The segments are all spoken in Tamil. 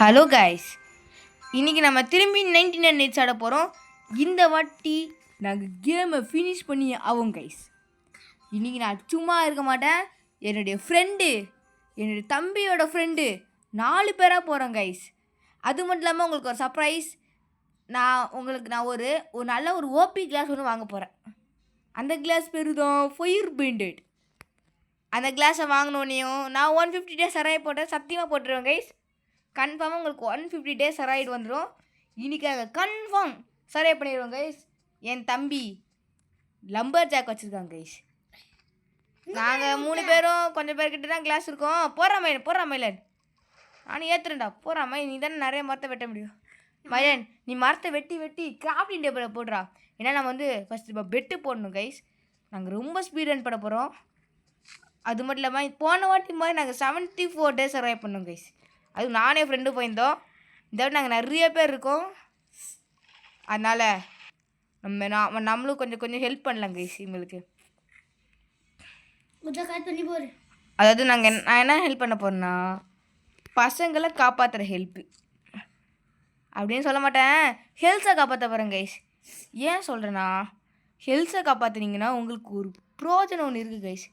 ஹலோ கைஸ், இன்றைக்கி நம்ம திரும்பி 99 நைட்ஸ் ஆட போகிறோம். இந்த வாட்டி நாங்கள் கேமை ஃபினிஷ் பண்ணி ஆவோம் கைஸ். இன்றைக்கி நான் சும்மா இருக்க மாட்டேன். என்னுடைய ஃப்ரெண்டு, என்னுடைய தம்பியோட ஃப்ரெண்டு 4 பேராக போகிறோம் கைஸ். அது மட்டும் இல்லாமல் உங்களுக்கு ஒரு சர்ப்ரைஸ். நான் ஒரு நல்ல ஒரு ஓபி கிளாஸ் ஒன்று வாங்க போகிறேன். அந்த கிளாஸ் பேர் தான் ஃபயர் பெயிண்டட். அந்த கிளாஸை வாங்கினோடனையும் நான் 150 டேஸ் சரையை போட்டேன். சத்தியமாக போட்டுருவேன் கைஸ். கன்ஃபார்மாக உங்களுக்கு 150 டேஸ் சராய்டு வந்துடும். இன்றைக்காக கன்ஃபார்ம் சரையை பண்ணிடுவோம் கைஸ். என் தம்பி லம்பர் ஜாக் வச்சுருக்காங்க கைஸ். நாங்கள் 3 பேரும் கொஞ்சம் பேர்கிட்ட தான் கிளாஸ் இருக்கோம். போடுறா மயிலன், நானும் ஏற்றுறேன்டா. போடுறா மயில், நீ தானே நிறைய மரத்தை வெட்ட முடியும். மயிலன், நீ மரத்தை வெட்டி கிராஃப்டிங் டேபிளில் போடுறா. ஏன்னா நம்ம ஃபஸ்ட்டு இப்போ பெட்டு போடணும் கைஸ். நாங்கள் ரொம்ப ஸ்பீட் ரன் பண்ண போகிறோம். அது மட்டும் இல்லாமல் போன வாட்டி மாதிரி நாங்கள் 74 டேஸ் சர்வைவ் பண்ணோம் கைஸ். அதுவும் நானே ஃப்ரெண்டு போயிருந்தோம். இந்த வாட்டி நாங்கள் நிறைய பேர் இருக்கோம். அதனால் நம்மளும் கொஞ்சம் ஹெல்ப் பண்ணலாம் கைஸ் எங்களுக்கு. அதாவது நான் என்ன ஹெல்ப் பண்ண போகிறேன்னா, பசங்களை காப்பாற்றுற ஹெல்ப்பு அப்படின்னு சொல்ல மாட்டேன், ஹெல்த்தை காப்பாற்ற போகிறேன் கைஸ். ஏன் சொல்கிறேன்னா, ஹெல்த்தை காப்பாற்றுனீங்கன்னா உங்களுக்கு ஒரு ப்ரோஜனம் ஒன்று இருக்குது கைஸ்.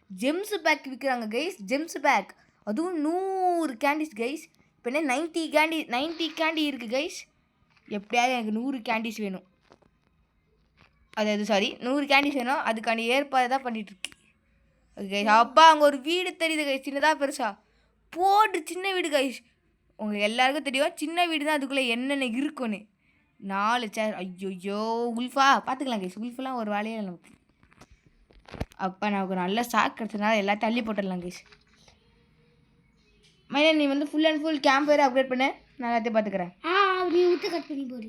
ஜெம்ஸ் பேக் விற்கிறாங்க கைஸ். ஜெம்ஸ் பேக், அதுவும் 100 கேண்டிஸ் கைஸ். இப்போ என்ன 90 கேண்டி இருக்குது கைஸ். எப்படியாவது எனக்கு 100 கேண்டிஸ் வேணும். அதாவது 100 கேண்டிஸ் வேணும். அதுக்காண்டி ஏற்பாடு தான் பண்ணிகிட்ருக்கு. ஓகே கைஸ், அப்பா அங்கே ஒரு வீடு தெரியுது கைஸ். சின்னதாக பெருசா போட்டு சின்ன வீடு கைஸ். உங்களுக்கு எல்லாருக்கும் தெரியும் சின்ன வீடு தான், அதுக்குள்ளே என்னென்ன இருக்குன்னு. 4 சேர். ஐயோ உல்ஃபா, பார்த்துக்கலாம் கைஸ். உல்ஃபெல்லாம் ஒரு வேலையே இல்லை நமக்கு. அப்போ நமக்கு நல்ல ஸ்டாக் கிடச்சதுனால எல்லாத்தையும் தள்ளி போட்டுடலாம் கைஸ். மைனா, நீ ஃபுல் அண்ட் ஃபுல் கேம்ப் ஃபயரை அப்கிரேட் பண்ண, நான் எல்லாத்தையும் பார்த்துக்கிறேன். நீ விட்டு கட் பண்ணி போடு.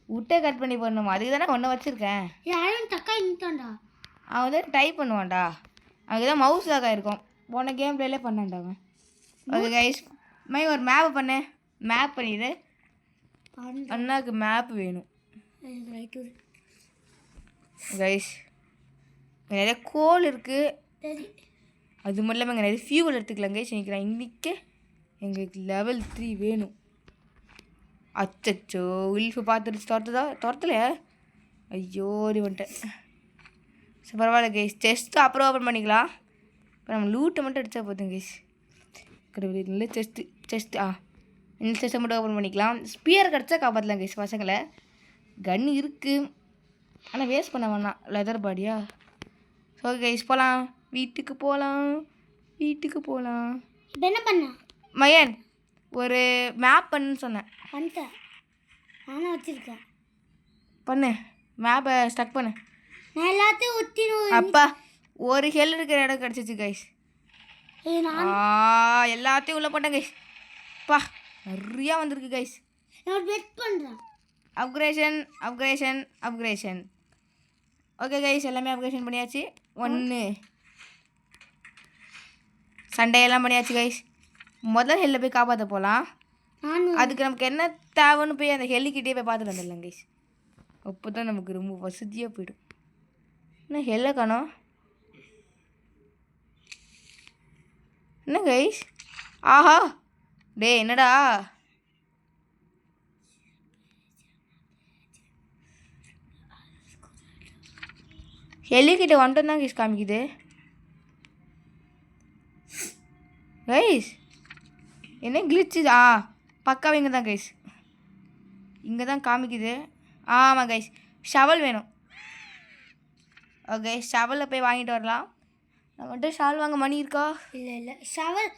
விட்டை கட் பண்ணி போடணுமா? அதுக்கு தானே ஒன்று வச்சுருக்கேன். யாரும் தக்காளி நிற்காண்டா, அவன் டைப் பண்ணுவான்டா. அவனுக்கு தான் மவுஸ் லாக் ஆகிருக்கும். போன கேம் பிளேலே பண்ணான்டா அவன். ஓகே கைஸ், ஒரு மேப் பண்ணு. மேப் பண்ணிடு. அண்ணாவுக்கு மேப் வேணும் கைஸ். நிறைய கோல் இருக்குது. அது மட்டும் இல்லாமல் இங்கே நிறைய ஃபியூவல் எடுத்துக்கலாம் கைஸ். இன்றைக்கே எங்களுக்கு லெவல் 3 வேணும். அச்சோ, உல்ஃபு பார்த்துருச்சு. துரத்துல. ஐயோ வந்துட்டேன். சரி பரவாயில்ல கைஸ், செஸ்ட்டு அப்புறம் ஓப்பன் பண்ணிக்கலாம். இப்போ நம்ம லூட்டை மட்டும் அடித்தா போதும் கைஸ். கடவுள், நல்ல செஸ்ட்டு இந்த செஸ்ட்டை மட்டும் ஓப்பன் பண்ணிக்கலாம். ஸ்பியர் கிடச்சா காப்பாற்றலாம் கைஸ் பசங்களை. கன் இருக்குது, ஆனால் வேஸ்ட் பண்ண வேணாம். லெதர் பாடியா? ஸோ கைஸ் போகலாம், வீட்டுக்கு போகலாம். இப்போ என்ன பண்ண மயன்? ஒரு மேப் பண்ணுன்னு சொன்னேன். பண்ணிட்டேன், நானும் வச்சுருக்கேன். பண்ணு, மேப்பை ஸ்டக் பண்ணு. நான் எல்லாத்தையும் ஒத்தினோம். அப்பா, ஒரு ஹெல் இருக்கிற இடம் கிடச்சிச்சு கைஸ். எல்லாத்தையும் உள்ளே போட்டேன் கைஸ். பா, நிறையா வந்திருக்கு கைஸ். நான் வெயிட் பண்ணுறேன். அப்கிரேஷன். ஓகே கைஸ், எல்லாமே அப்கிரேஷன் பண்ணியாச்சு. 1 சண்டையெல்லாம் பண்ணியாச்சு கைஸ். முதல் ஹெல்லை போய் காப்பாற்ற போகலாம். அதுக்கு நமக்கு என்ன தேவைன்னு போய் அந்த ஹெல்லிக்கிட்டே போய் பார்த்துட்டு வந்துடலாம் கைஸ். அப்போ தான் நமக்கு ரொம்ப வசதியாக போயிடும். என்ன ஹெல்லை காணோம்? என்ன கைஸ்? ஆஹா டே, என்னடா ஹெலிக்கிட்ட வந்துட்டு தான் கைஸ் காமிக்குது கைஸ். என்ன கிளிச்சு? பக்காவே இங்கே தான் கைஸ், இங்கே தான் காமிக்குது. ஆமாம் கைஸ், ஷவல் வேணும். ஓகே, ஷவலில் போய் வாங்கிட்டு வரலாம். நம்மகிட்ட ஷவல் வாங்க மணி இருக்கா? இல்லை ஷவல்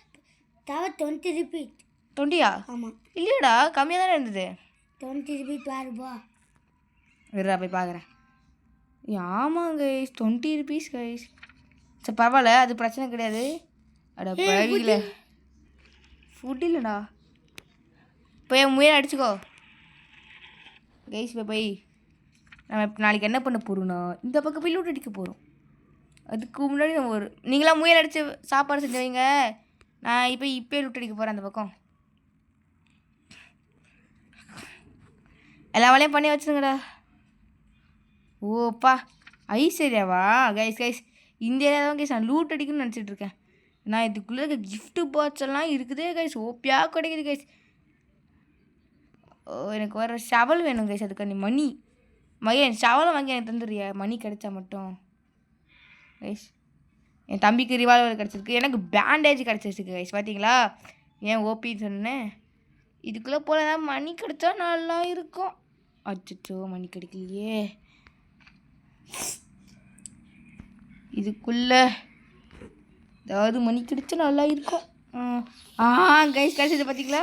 தவிர 20 ரிப்பீட். 20யா? ஆமாம். இல்லையடா, கம்மியாக தானே இருந்தது. 20 ரிப்பீட் பாருப்பா. இருடா போய் பார்க்குறேன். ஆமாம் கைஸ், 20 ருபீஸ் கைஸ். சரி பரவாயில்ல, அது பிரச்சனை கிடையாது. அட பழகில, ஃபுட் இல்லைடா. போய் முயல் அடிச்சுக்கோ கைஸ். போய் நம்ம நாளைக்கு என்ன பண்ண போகிறோம்னா, இந்த பக்கம் போய் லூட் அடிக்க போகிறோம். அதுக்கு முன்னாடி நம்ம நீங்களாம் முயல் அடித்து சாப்பாடு செஞ்சு வைங்க. நான் இப்போ லூட் அடிக்க போகிறேன் அந்த பக்கம். எல்லா வேலையும் பண்ணி வச்சுருங்கடா. ஓப்பா, ஐஸ் ஏரியாவா கைஸ்? இந்த ஏரியா தான் கைஸ் நான் லூட் அடிக்கணும்னு நினச்சிட்டு இருக்கேன். நான் இதுக்குள்ளே இருக்க கிஃப்ட்டு பாக்ஸ் எல்லாம் இருக்குதே கைஸ், ஓப்பியாக கிடைக்குது கைஸ். எனக்கு வர ஷவல் வேணும் கைஸ், அதுக்கு நீ மணி மகன் ஷவலை வாங்கி எனக்கு தந்துடுறியா மணி கிடைச்சா மட்டும் கைஸ். என் தம்பிக்கு ரிவால்வர் கிடச்சிருக்கு, எனக்கு பேண்டேஜ் கிடச்சிருக்கு கைஸ். பார்த்தீங்களா ஏன் ஓபின்னு சொன்னேன். இதுக்குள்ளே போல தான் மணி கிடைச்சா நல்லா இருக்கும். அச்சோ மணி கிடைக்கலையே. இதுக்குள்ளே ஏதாவது மணி கிடைச்சா நல்லா இருக்கும். கைஸ் கிடைச்சது பார்த்தீங்களா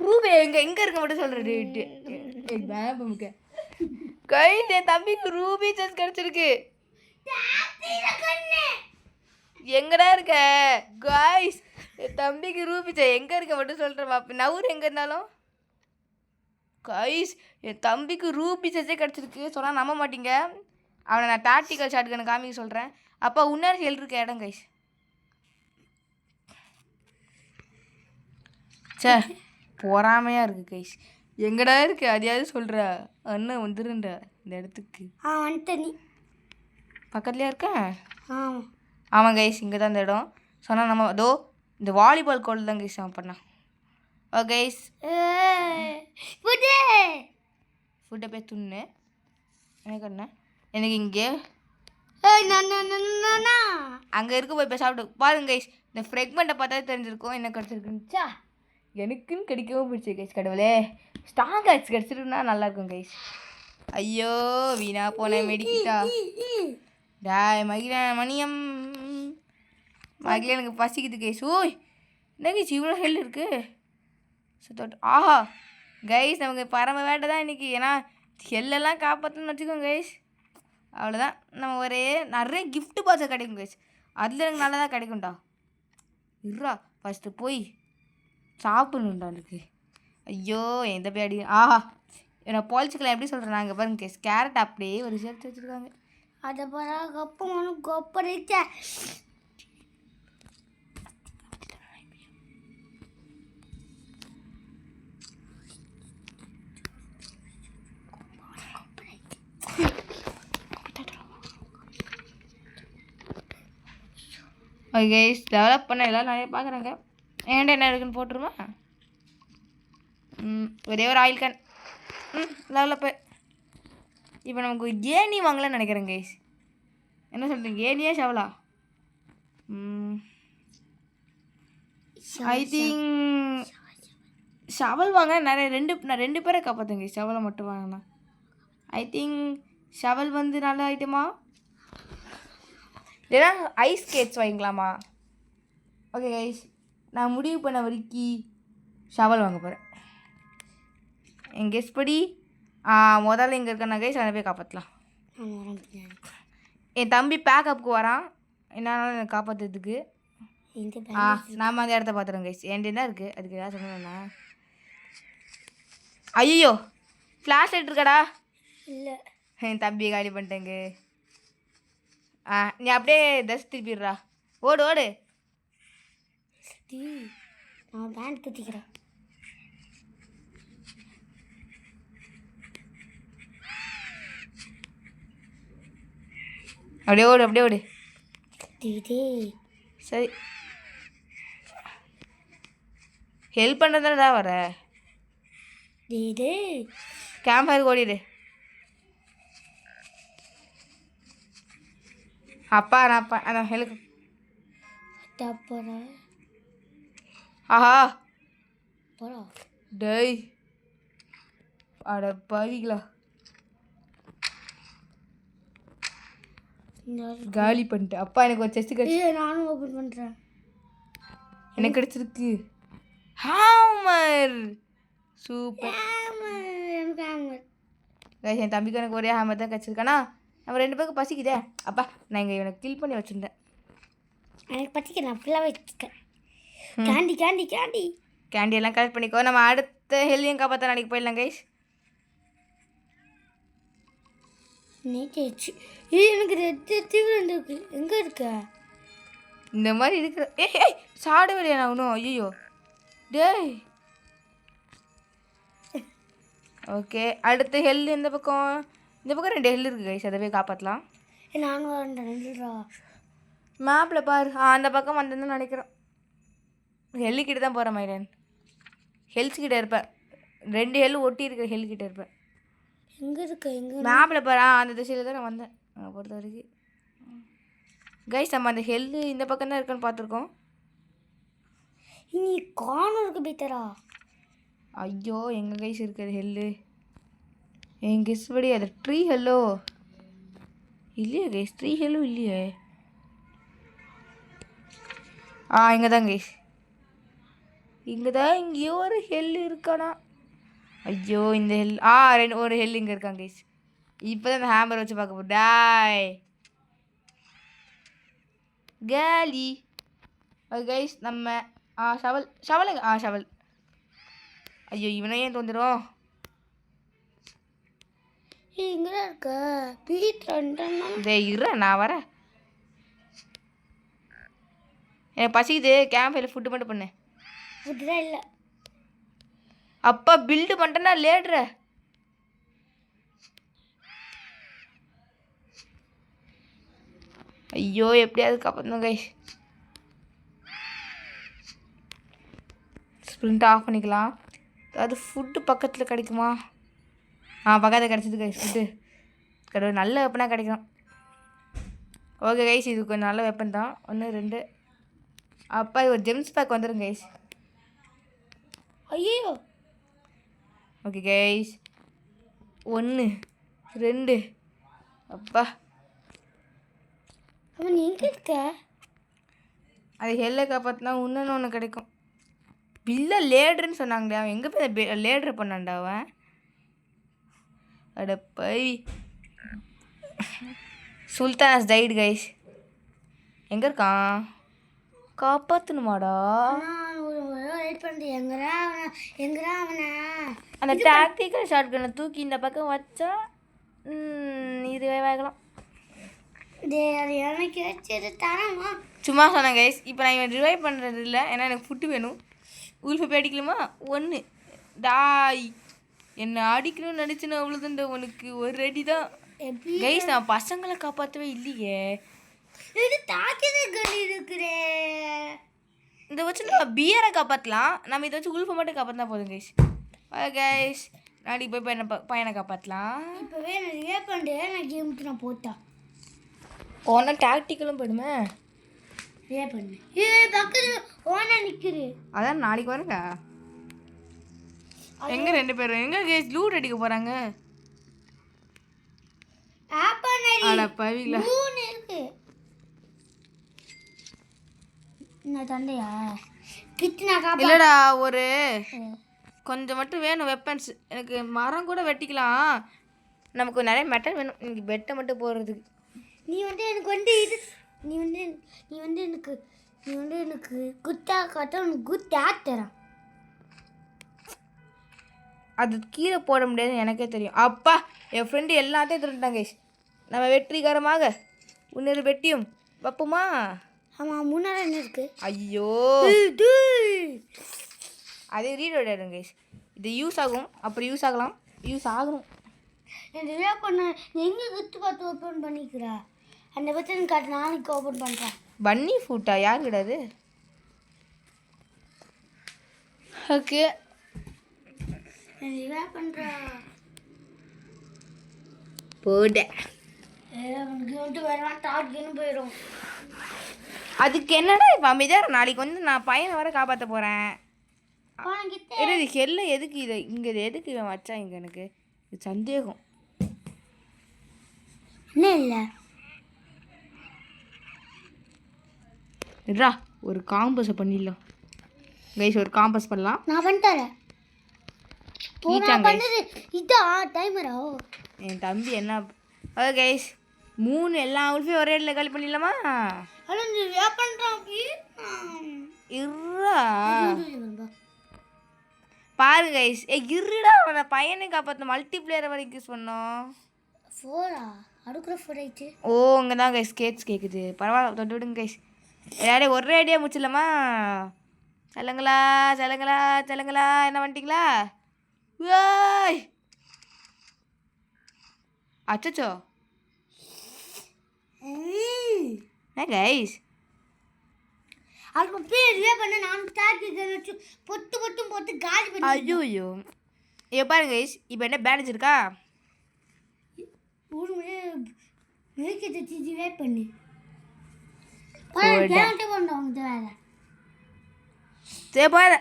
ரூபே எங்கே இருக்க மட்டும் சொல்கிறேன். கைஸ் என் தம்பிக்கு ரூபி செஸ் கிடச்சிருக்கு. எங்கடா இருக்க கைஸ்? என் தம்பிக்கு ரூபி செஸ் எங்கே இருக்க மட்டும் சொல்கிறேன் பாப்பா. நவுர் எங்கே இருந்தாலும் கைஸ் என் தம்பிக்கு ரூபி செஸ்ஸே கிடச்சிருக்கு. சொன்னால் நம்ப மாட்டீங்க. அவனை நான் டாக்டிக்கல் ஷாட்கன் காமிக்க சொல்கிறேன். அப்போ உன்னார் ஹெல் இருக்க இடம் கைஸ். சே பொறாமையாக இருக்குது கைஸ். எங்கடா இருக்கு அதையாவது சொல்கிற அண்ணன் வந்துருன்ற இந்த இடத்துக்கு. நீ பக்கத்துலேயே இருக்கேன். ஆமாம் கைஸ் இங்கே தான் இந்த இடம். சொன்னால் நம்ம அதோ இந்த வாலிபால் கோல் தான் கைஸ் அவன் பண்ணான். ஓ கைஸ் ஃபுட்டை போய் துண்ணு எனக்கு என்ன எனக்கு இங்கே அங்கே இருக்க போய் போய் சாப்பிட்டு பாருங்க கைஸ். இந்த ஃப்ரெக்மெண்ட்டை பார்த்தா தெரிஞ்சிருக்கும் என்ன கிடச்சிருக்குச்சா. எனக்குன்னு கிடைக்கவும் பிடிச்சி கைஸ். கடவுளே ஸ்டாங் ஆக்ஸ் கிடச்சிருக்குன்னா நல்லாயிருக்கும் கைஸ். ஐயோ வீணா போனேன் மெடிக்கிட்டா. டாய் மணியம் எனக்கு பசிக்குது கைஸ். ஓய் என்ன கைஸ் இவ்வளோ ஹெல் இருக்குது. ஆஹா கைஸ் நமக்கு பரம வேட்டை தான் இன்றைக்கி. ஏன்னா ஹெல்லெல்லாம் காப்பாற்றணும்னு வச்சுக்கோங்க கைஸ். அவ்வளோதான். நம்ம ஒரே நிறைய கிஃப்ட்டு பாக்ஸை கிடைக்கும் கைஸ். அதில் எனக்கு நல்லா தான் கிடைக்கும்டா. இருறா ஃபஸ்ட்டு போய் சாப்பிடணுண்டா எனக்கு. ஐயோ எந்த பேடி. ஆஹா என்னை பாலிச்சிக்கலாம் எப்படி சொல்கிறேன் நாங்கள் பாருங்க கைஸ். கேரட் அப்படியே ஒரு சேர்த்து வச்சுருக்காங்க. அதை பாரு கப்பு கொப்பரிச்ச ஓகே கைஸ் டெவலப் பண்ண எல்லாம் நிறைய பார்க்குறாங்க. ஏன்டா என்ன இருக்குன்னு போட்டுருமா. ஒரே ஒரு ஆயில் கேன் டெவலப்பு. இப்போ நமக்கு ஏனி வாங்கலாம்னு நினைக்கிறேன் கைஸ். என்ன சொல்கிறீங்க ஏனியா ஷவலா? ஐ திங்க் ஷவல் வாங்க நிறைய நான் ரெண்டு பேரை காப்பாற்றுங்க கைஸ். ஷவலை மட்டும் வாங்கினா ஐ திங்க் ஷவல் வந்து நல்ல ஐட்டமா. இல்லைனா ஐஸ் ஸ்கேட்ஸ் வாங்கிக்கலாமா? ஓகே கைஸ் நான் முடிவு பண்ண வரைக்கும் ஷவல் வாங்க போகிறேன். என் கெஸ் படி முதல்ல இங்கே இருக்கேன் கைஸ். அதை போய் காப்பாற்றலாம். என் தம்பி பேக்கப்புக்கு வரான். என்னால் எனக்கு காப்பாற்றுறதுக்கு. நாம் அந்த இடத்த பார்த்துறோம் கைஸ். என்கிட்ட தான் இருக்குது. அதுக்கு ஏதாவது சொன்னா ஐயோ ஃப்ளாஷ் லைட் இருக்காடா. இல்லை என் தம்பியை காலி பண்ணிட்டேங்க. நீ அப்படியே ட்ரெஸ் திருப்பிடுறா. ஓடு ஓடு. நான் பேண்ட் குத்திக்கிறேன். அப்படியே ஓடு அப்படியே ஓடு. சரி ஹெல்ப் பண்ணுறதுனா வர கேம்ப் ஃபயர் ஓடிடு. அப்பா நான் அதான் ஹெலுக்கு ஆஹா டேய் அட பாவிங்களா காலி பண்ணிட்டேன். அப்பா எனக்கு ஒரு செஸ்ட் கிடைச்சி. நானும் ஓப்பன் பண்ணுறேன். எனக்கு கிடைச்சிருக்கு ஹேமர். சூப்பர். எனக்கு ஹேமர். என் தம்பிக்கு எனக்கு ஒரே ஹேமர் தான் கிடச்சிருக்கானா. நம்ம ரெண்டு பேருக்கு பசிக்குதே. அப்பா நான் இங்கே இவனை கில் பண்ணி வச்சுருந்தேன். எனக்கு பசிக்க நான் ஃபுல்லாக வச்சுருக்கேன். கேண்டி கேண்டி கேண்டி கேண்டி எல்லாம் கலெக்ட் பண்ணிக்கோ. நம்ம அடுத்த ஹெல்தியும் காப்பாற்ற நாளைக்கு போயிடலாம் கைஸ். நேற்று எனக்கு ரெட்டு தீவிரம் இருக்கு. எங்கே இருக்க இந்த மாதிரி இருக்கிற ஏய் சாடு வரையா நான் ஒன்றும். ஐயோ டேய். ஓகே அடுத்த ஹெல் இந்த பக்கம். இந்த பக்கம் 2 ஹெல் இருக்குது கைஸ். அதை போய் காப்பாற்றலாம். நானும் வரேன்டா. மேப்பில் பாரு. அந்த பக்கம் வந்தேன்னு நினைக்கிறேன். ஹெல்லிக்கிட்ட தான் போகிறேன் மைரன். ஹெல்ஸ் கிட்ட இருப்பேன். 2 ஹெல்லு ஒட்டி இருக்கிற ஹெல்கிட்ட இருப்பேன். எங்கே இருக்கு? எங்கே மேப்பில் பாரு. அந்த திசையில் தான் நான் வந்தேன். நான் பொறுத்த வரைக்கும் கைஸ் நம்ம அந்த ஹெல்லு இந்த பக்கம் தான் இருக்குன்னு பார்த்துருக்கோம். நீ காணும் இருக்கு பீத்தரா. ஐயோ எங்கள் கைஸ் இருக்குது ஹெல்லு. என் கெஸ் படி அது ட்ரீ ஹெல்லோ இல்லையே கைஸ். ட்ரீ ஹெல்லோ இல்லையே. இங்கே தான் கைஸ். இங்கே தான் இங்கேயோ ஒரு ஹெல் இருக்கானா. ஐயோ இந்த ஹெல் ஒரு ஹெல் இங்கே இருக்காங்க கைஸ். இப்போ தான் அந்த ஹேமர் வச்சு பார்க்க போகிறேன். டாய் கேலி. அது கைஸ் நம்ம ஷவலுங்க. ஷவல். ஐயோ இவனை ஏன் தோந்துடும். எங்கே இருக்க பீத்ரா? இரு நான் வரேன். எனக்கு பசிக்குது. கேம்பில் ஃபுட்டு மட்டும் பண்ணு. ஃபுட்டு இல்லை. அப்பா பில்டு பண்ணிட்டேன்னா லேட்ற. ஐயோ எப்படியாவது காப்பாற்றணும் கைஸ். ஸ்ப்ரிண்ட் ஆஃப் பண்ணிக்கலாம். அது ஃபுட்டு பக்கத்தில் கிடைக்குமா? பக்கத்தில் கிடச்சிது கைஸ் ஃபுட்டு. கடவுள் நல்ல வெப்பனாக கிடைக்கும். ஓகே கைஸ் இது கொஞ்சம் நல்ல வெப்பன் தான். 1 2 அப்பா இது ஒரு ஜெம்ஸ் பேக் வந்துடும் கைஸ். ஐயோ ஓகே கைஸ் 1 2 அப்பா. அவன் எங்கே இருக்க? அது ஹெல்லை காப்பாற்றினா இன்னொன்று ஒன்று கிடைக்கும். பில்ல லேட்ருன்னு சொன்னாங்களே. அவன் எங்கே போய் லேட்ரு பண்ணான்டா அவன். அட பை. சுல்தானாஸ் Tide guys. எங்கே இருக்கான்? காப்பாற்றணுமாடா? அந்த டாக்டிக்கல் ஷார்ட் கன்னை தூக்கி இந்த பக்கம் வச்சா இதுவே வாங்கலாம். சும்மா சொன்னேன் கைஸ். இப்போ நான் இவன் ரிவைவ் பண்ணுறது இல்லை. ஏன்னா எனக்கு ஃபுட்டு வேணும். உல்ஃபை போய் அடிக்கலாமா? 1 டாய். என்னை அடிக்கணும்னு நினச்சினா அவ்வளோதான். உனக்கு ஒரு அடி தான் கைஸ். நான் பசங்களை காப்பாற்றவே இல்லையே. இந்த வச்சு நம்ம பியரை காப்பாற்றலாம். நம்ம இதை வச்சு உல்ஃபை மட்டும் காப்பாற்றினா போதும் கைஸ். கைஸ் நாளைக்கு போய் பையனை காப்பாற்றலாம். இப்போவே நான் ரிவைவ் பண்ணுறேன். நான் கேமுக்கு நான் போட்டேன். ஓனா டாக்டிக்கலும் போயிடுமே. ரிவைவ் பண்ணு. பக்கத்தில் ஓனா நிற்குது. அதான் நாளைக்கு வருங்க. எங்கே 2 பேரும் எங்கே கைஸ் லூட் அடிக்க போகிறாங்க? அட பவிங்களா. தண்டையா இல்லைடா ஒரு கொஞ்சம் மட்டும் வேணும் வெப்பன்ஸ். எனக்கு மரம் கூட வெட்டிக்கலாம். நமக்கு நிறைய மெட்டல் வேணும். எனக்கு பெட்டை மட்டும் போடுறதுக்கு. நீ வந்து எனக்கு இது நீ வந்து எனக்கு குத்தா காட்ட உனக்கு குத்தா தரான். அது கீழே போட முடியாதுன்னு எனக்கே தெரியும். அப்பா என் ஃப்ரெண்டு எல்லாத்தையும் திருட்டாங்க கைஸ். நம்ம வெற்றிகரமாக இன்னொரு வெட்டியும் வைப்போமா? ஆமாம் 3 என்ன இருக்கு? ஐயோ அதே ரீலோட் ஆகிடும் கைஸ். இது யூஸ் ஆகும். அப்புறம் யூஸ் ஆகலாம். யூஸ் ஆகணும். ரிவைவ் பண்ண எங்கே குத்து பார்த்து ஓப்பன் பண்ணிக்கிறா? அந்த பட்சன் காட்டு நாளைக்கு ஓப்பன் பண்ணுறேன். பன்னி ஃபுட்டா? யார் கிடையாது. ஓகே ரிவைவ் பண்ணுறா போட. அவனுக்கு வந்துட்டு வருவான். டார்கென்னு போயிடும். அதுக்கு என்னடா இப்போ அமைதியாக நாளைக்கு வந்து நான் பையனை வர காப்பாற்ற போகிறேன். இது ஹெல்ல எதுக்கு இதை இங்கே எதுக்கு இவன் வச்சா? இங்கே எனக்கு இது சந்தேகம். என்ன இல்லை இருடா ஒரு காம்பஸை பண்ணிடலாம் கைஸ். ஒரு காம்பஸ் பண்ணலாம். நான் பண்ணிட்டேன். இதான் டைமரா? என் தம்பி என்ன ஓகே கைஸ் 3 எல்லா உல்ஃபையும் ஒரே இடத்துல காலி பண்ணிடலாமா? இருடா பாரு கைஸ். இருடா அவனை பையனை காப்பாற்ற மல்டிப்ளேயரை வரைக்கும் சொன்னோம். 4 அடுக்குற 4 ஆயிடுச்சு. இங்கே தான் கைஸ் ஸ்கேட்ஸ் கேட்குது. பரவாயில்ல தொட்டு விடுங்க கைஸ். எல்லாரையும் ஒரே ஐடியா முடிச்சிடலாமா? சொல்லுங்களா சொல்லுங்களா சொல்லுங்களா. என்ன பண்ணிட்டீங்களா? அச்சோ என்ன கைஸ் அதுக்கப்புறம் ரிவே பண்ண நான் ஸ்டார்ட் வச்சு பொட்டு பொட்டும் போட்டு காலி பண்ணி ஐயோ இப்போ பாருங்க கைஸ் இப்போ என்ன பேலன்ஸ் இருக்கா ஒரு முறை மில்கி தச்சு ரிவே பண்ணி போடா. கேரட்டே பண்ணுறோம் இது வேறு சரி போத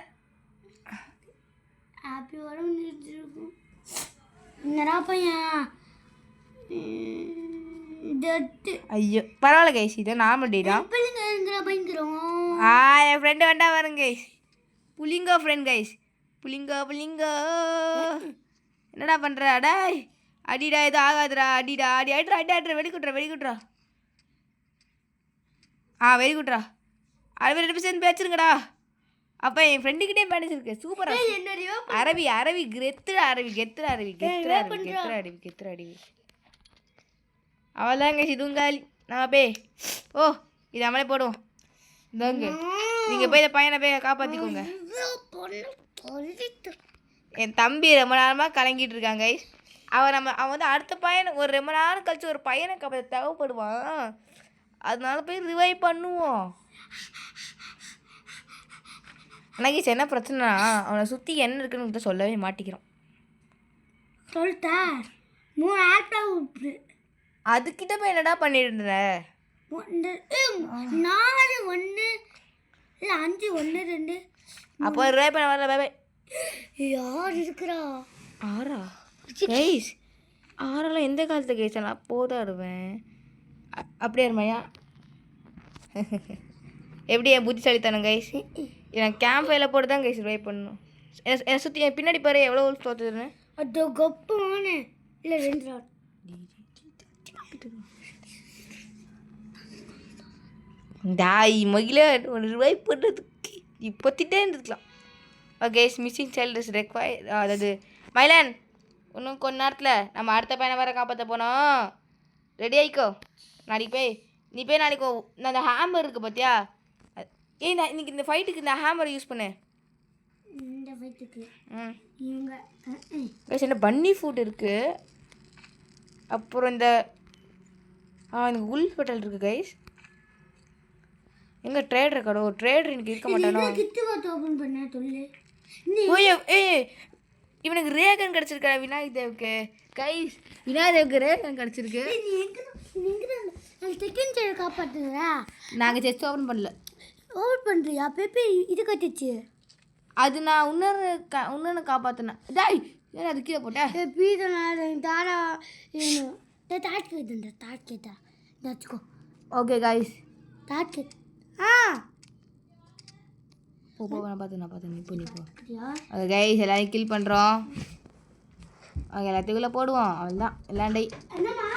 அப்படி உடம்பு நிறுத்திருக்கும் என்னடா பையன் டட்டு ஐயோ பரவாயில்ல கைஸ் இது நார்மல் டே தான் பிள்ளைங்க இருக்கிற பயங்கரம் என் ஃப்ரெண்டு வேண்டா வருங்க கைஸ் புளிங்கோ ஃப்ரெண்ட் கைஸ் புளிங்கோ என்னடா பண்ணுற அடாய் அடிடா இது ஆகாதுடா அடிடா அடி வெடிக்குட்றா வெரி குட்ரா அது 2 சேர்ந்து பேச்சுருங்கடா அப்போ என் ஃப்ரெண்டுக்கிட்டே பேலன்ஸ் இருக்கு சூப்பரா என்னடியோ அரவி கெத்துடா அரவி அவள்தாங்க இதுங்காலி நம்ம பே ஓ இது நம்மளே போடுவோம் இந்தாங்க நீங்கள் போய் இந்த பையனை போய் காப்பாற்றிக்கோங்க என் தம்பி ரொம்ப நேரமாக கலங்கிட்டு இருக்காங்க அவன் வந்து அடுத்த பையனை ஒரு ரொம்ப நேரம் கழிச்சு ஒரு பையனை காப்பாற்ற தேவைப்படுவான் அதனால போய் ரிவைவ் பண்ணுவோம் ஆனால் என்ன பிரச்சனைனா அவனை சுற்றி என்ன இருக்குன்னு சொல்லவே மாட்டிக்கிறான் சொல்லிட்டா 3 ஆப்பிள் அதுக்கிட்ட போய் என்னடா பண்ணிட்டு இருந்த 4 1 இல்லை 5 1 2 அப்போ ரிவைவ் பண்ண வரல பாய் யார் இருக்கிறா 6 கைஸ் 6 எந்த காலத்து கைஸ் நான் போதாடுவேன் அப்படியே இருமையா எப்படி என் புத்திசாலித்தனம் கைஸ் எனக்கு கேம்ப் ஃபைல போட்டு தான் கைஸ் ரிவைவ் பண்ணணும் என்னை சுற்றி என் பின்னாடி பாரு எவ்வளோ உள்ள தோத்துதுன்னு அது கப்புமான இல்லை 2 ராட் டாய் மகிழ ஒரு ரிவைவ் பண்ணுறதுக்கு இப்போத்திட்டே இருந்துக்கலாம் okay missing child is require அதாவது மயிலன் இன்னும் கொஞ்ச நேரத்தில் நம்ம அடுத்த பையனை வர காப்பாற்ற போனோம் ரெடி ஆகிக்கோ நாளைக்கு போய் நீ போய் நாளைக்கு நான் அந்த ஹேமர் இருக்குது பார்த்தியா நான் இன்னைக்கு இந்த ஃபைட்டுக்கு இந்த ஹேமரை யூஸ் பண்ணு இந்த ஃபைட்டுக்கு இவங்க என்ன பன்னி ஃபுட் இருக்குது அப்புறம் இந்த எனக்கு உல் பெட்டல் இருக்குது கைஸ் எங்கே ட்ரேடர் கடோ ட்ரேடர் எனக்கு இருக்க மாட்டானோ ஓப்பன் பண்ண சொல்லு ஓய்யோ இவனுக்கு ரேகன் கிடச்சிருக்கா விநாயக் தேவுக்கு கைஸ் விநாயக் தேவுக்கு ரேகன் கிடச்சிருக்கு செகண்ட் சைடு காப்பாற்றுறா நாங்கள் செஸ்ட் ஓப்பன் பண்ணல ஓப்பன் பண்ணுறியா பேப்பி இது கட்டிச்சு அது நான் இன்னொன்று காப்பாற்றினேன் டாய் ஏன்னா அது கீழே போட்டேன் பீதனால தாரா தாட்கேதா வச்சுக்கோ ஓகே கைஸ் தாட்கேத் போ நான் பார்த்தேன் நீ போ ஓகே கைஸ் எல்லாரையும் கில் பண்ணுறோம் ஓகே எல்லாத்துக்குள்ளே போடுவோம் அவ்வளோதான் எல்லாம் டை என்னம்மா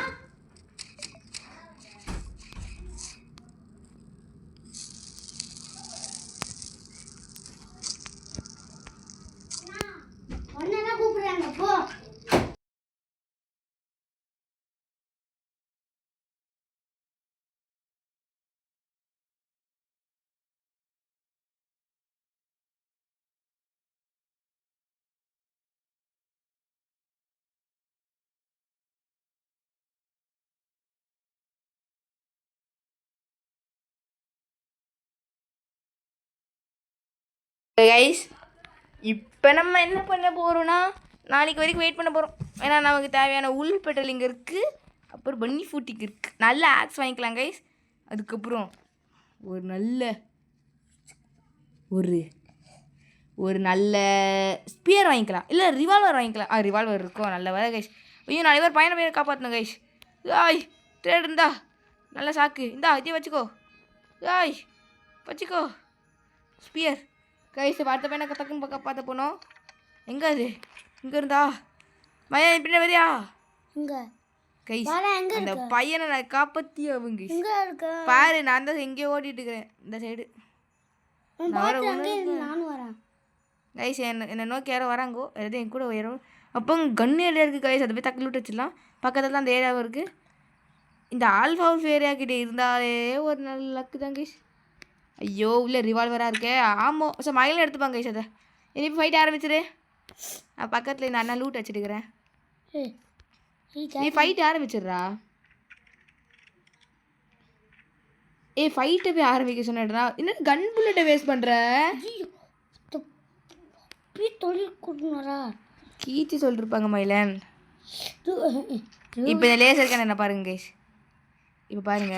ஒன்னதான் கூப்பிடுறாங்க போ கைஸ் இப்போ நம்ம என்ன பண்ண போகிறோன்னா நாளைக்கு வரைக்கும் வெயிட் பண்ண போகிறோம் ஏன்னா நமக்கு தேவையான உள் பெட்ரோல் இங்கே இருக்குது அப்புறம் பன்னி ஃபூட்டிக்கு இருக்குது நல்ல ஆக்ஸ் வாங்கிக்கலாம் கைஸ் அதுக்கப்புறம் ஒரு நல்ல ஒரு நல்ல ஸ்பியர் வாங்கிக்கலாம் இல்லை ரிவால்வர் வாங்கிக்கலாம் ரிவால்வர் இருக்கும் நல்ல வேலை கைஸ் ஐயோ நாளைக்கு பேர் பையனை போய் காப்பாற்றணும் கைஸ் ஆய் ட்ரேட் இருந்தா நல்ல சாக்கு இந்தா இதே வச்சுக்கோ ஆய் வச்சுக்கோ ஸ்பியர் கைஸ் அடுத்த பையனை டக்குன்னு பார்த்த போனோம் எங்கே அது இங்கே இருந்தா மயா பின்ன வரியா இங்க கைஸ் எங்க அந்த பையனை நான் காப்பாற்றி அவங்க இங்க இருக்க பாரு நான் தான் எங்கேயோ ஓட்டிட்டு இருக்கிறேன் இந்த சைடு நானும் வரேன் கைஸ் என்னை நோக்கி யாரோ வராங்கோ எதாவது என் கூட உயரும் அப்போ கன் ஏரியா இருக்குது கைஸ் அதை போய் தக்கி விட்டு வச்சிடலாம் பக்கத்தில் தான் அந்த ஏரியாவும் இருக்குது இந்த ஆல்ஃபா ஹவுஸ் ஏரியா கிட்டே இருந்தாலே ஒரு நல்ல லக்கு தான் கைஸ் ஐயோ உள்ள ரிவால்வராக இருக்கே ஆமாம் சார் மயிலும் எடுத்துப்பாங்க கைஸ் அதை இனிப்பு ஃபைட் ஆரம்பிச்சிரு நான் பக்கத்தில் இந்த அண்ணா லூட் வச்சுட்டுக்கிறேன் நீ ஃபைட் ஆரம்பிச்சிடுறா ஏய் ஃபைட்டை போய் ஆரம்பிக்க சொன்னேடா. என்ன கன் புல்லட்டை வேஸ்ட் பண்ணுற? ஐயோ தப்பி தொழில் கொடுங்கடா. கீச்சு சொல்லிருப்பாங்க மயிலன். இப்போ இந்த லேசர் கன் என்ன பாருங்க கைஸ். இப்போ பாருங்க.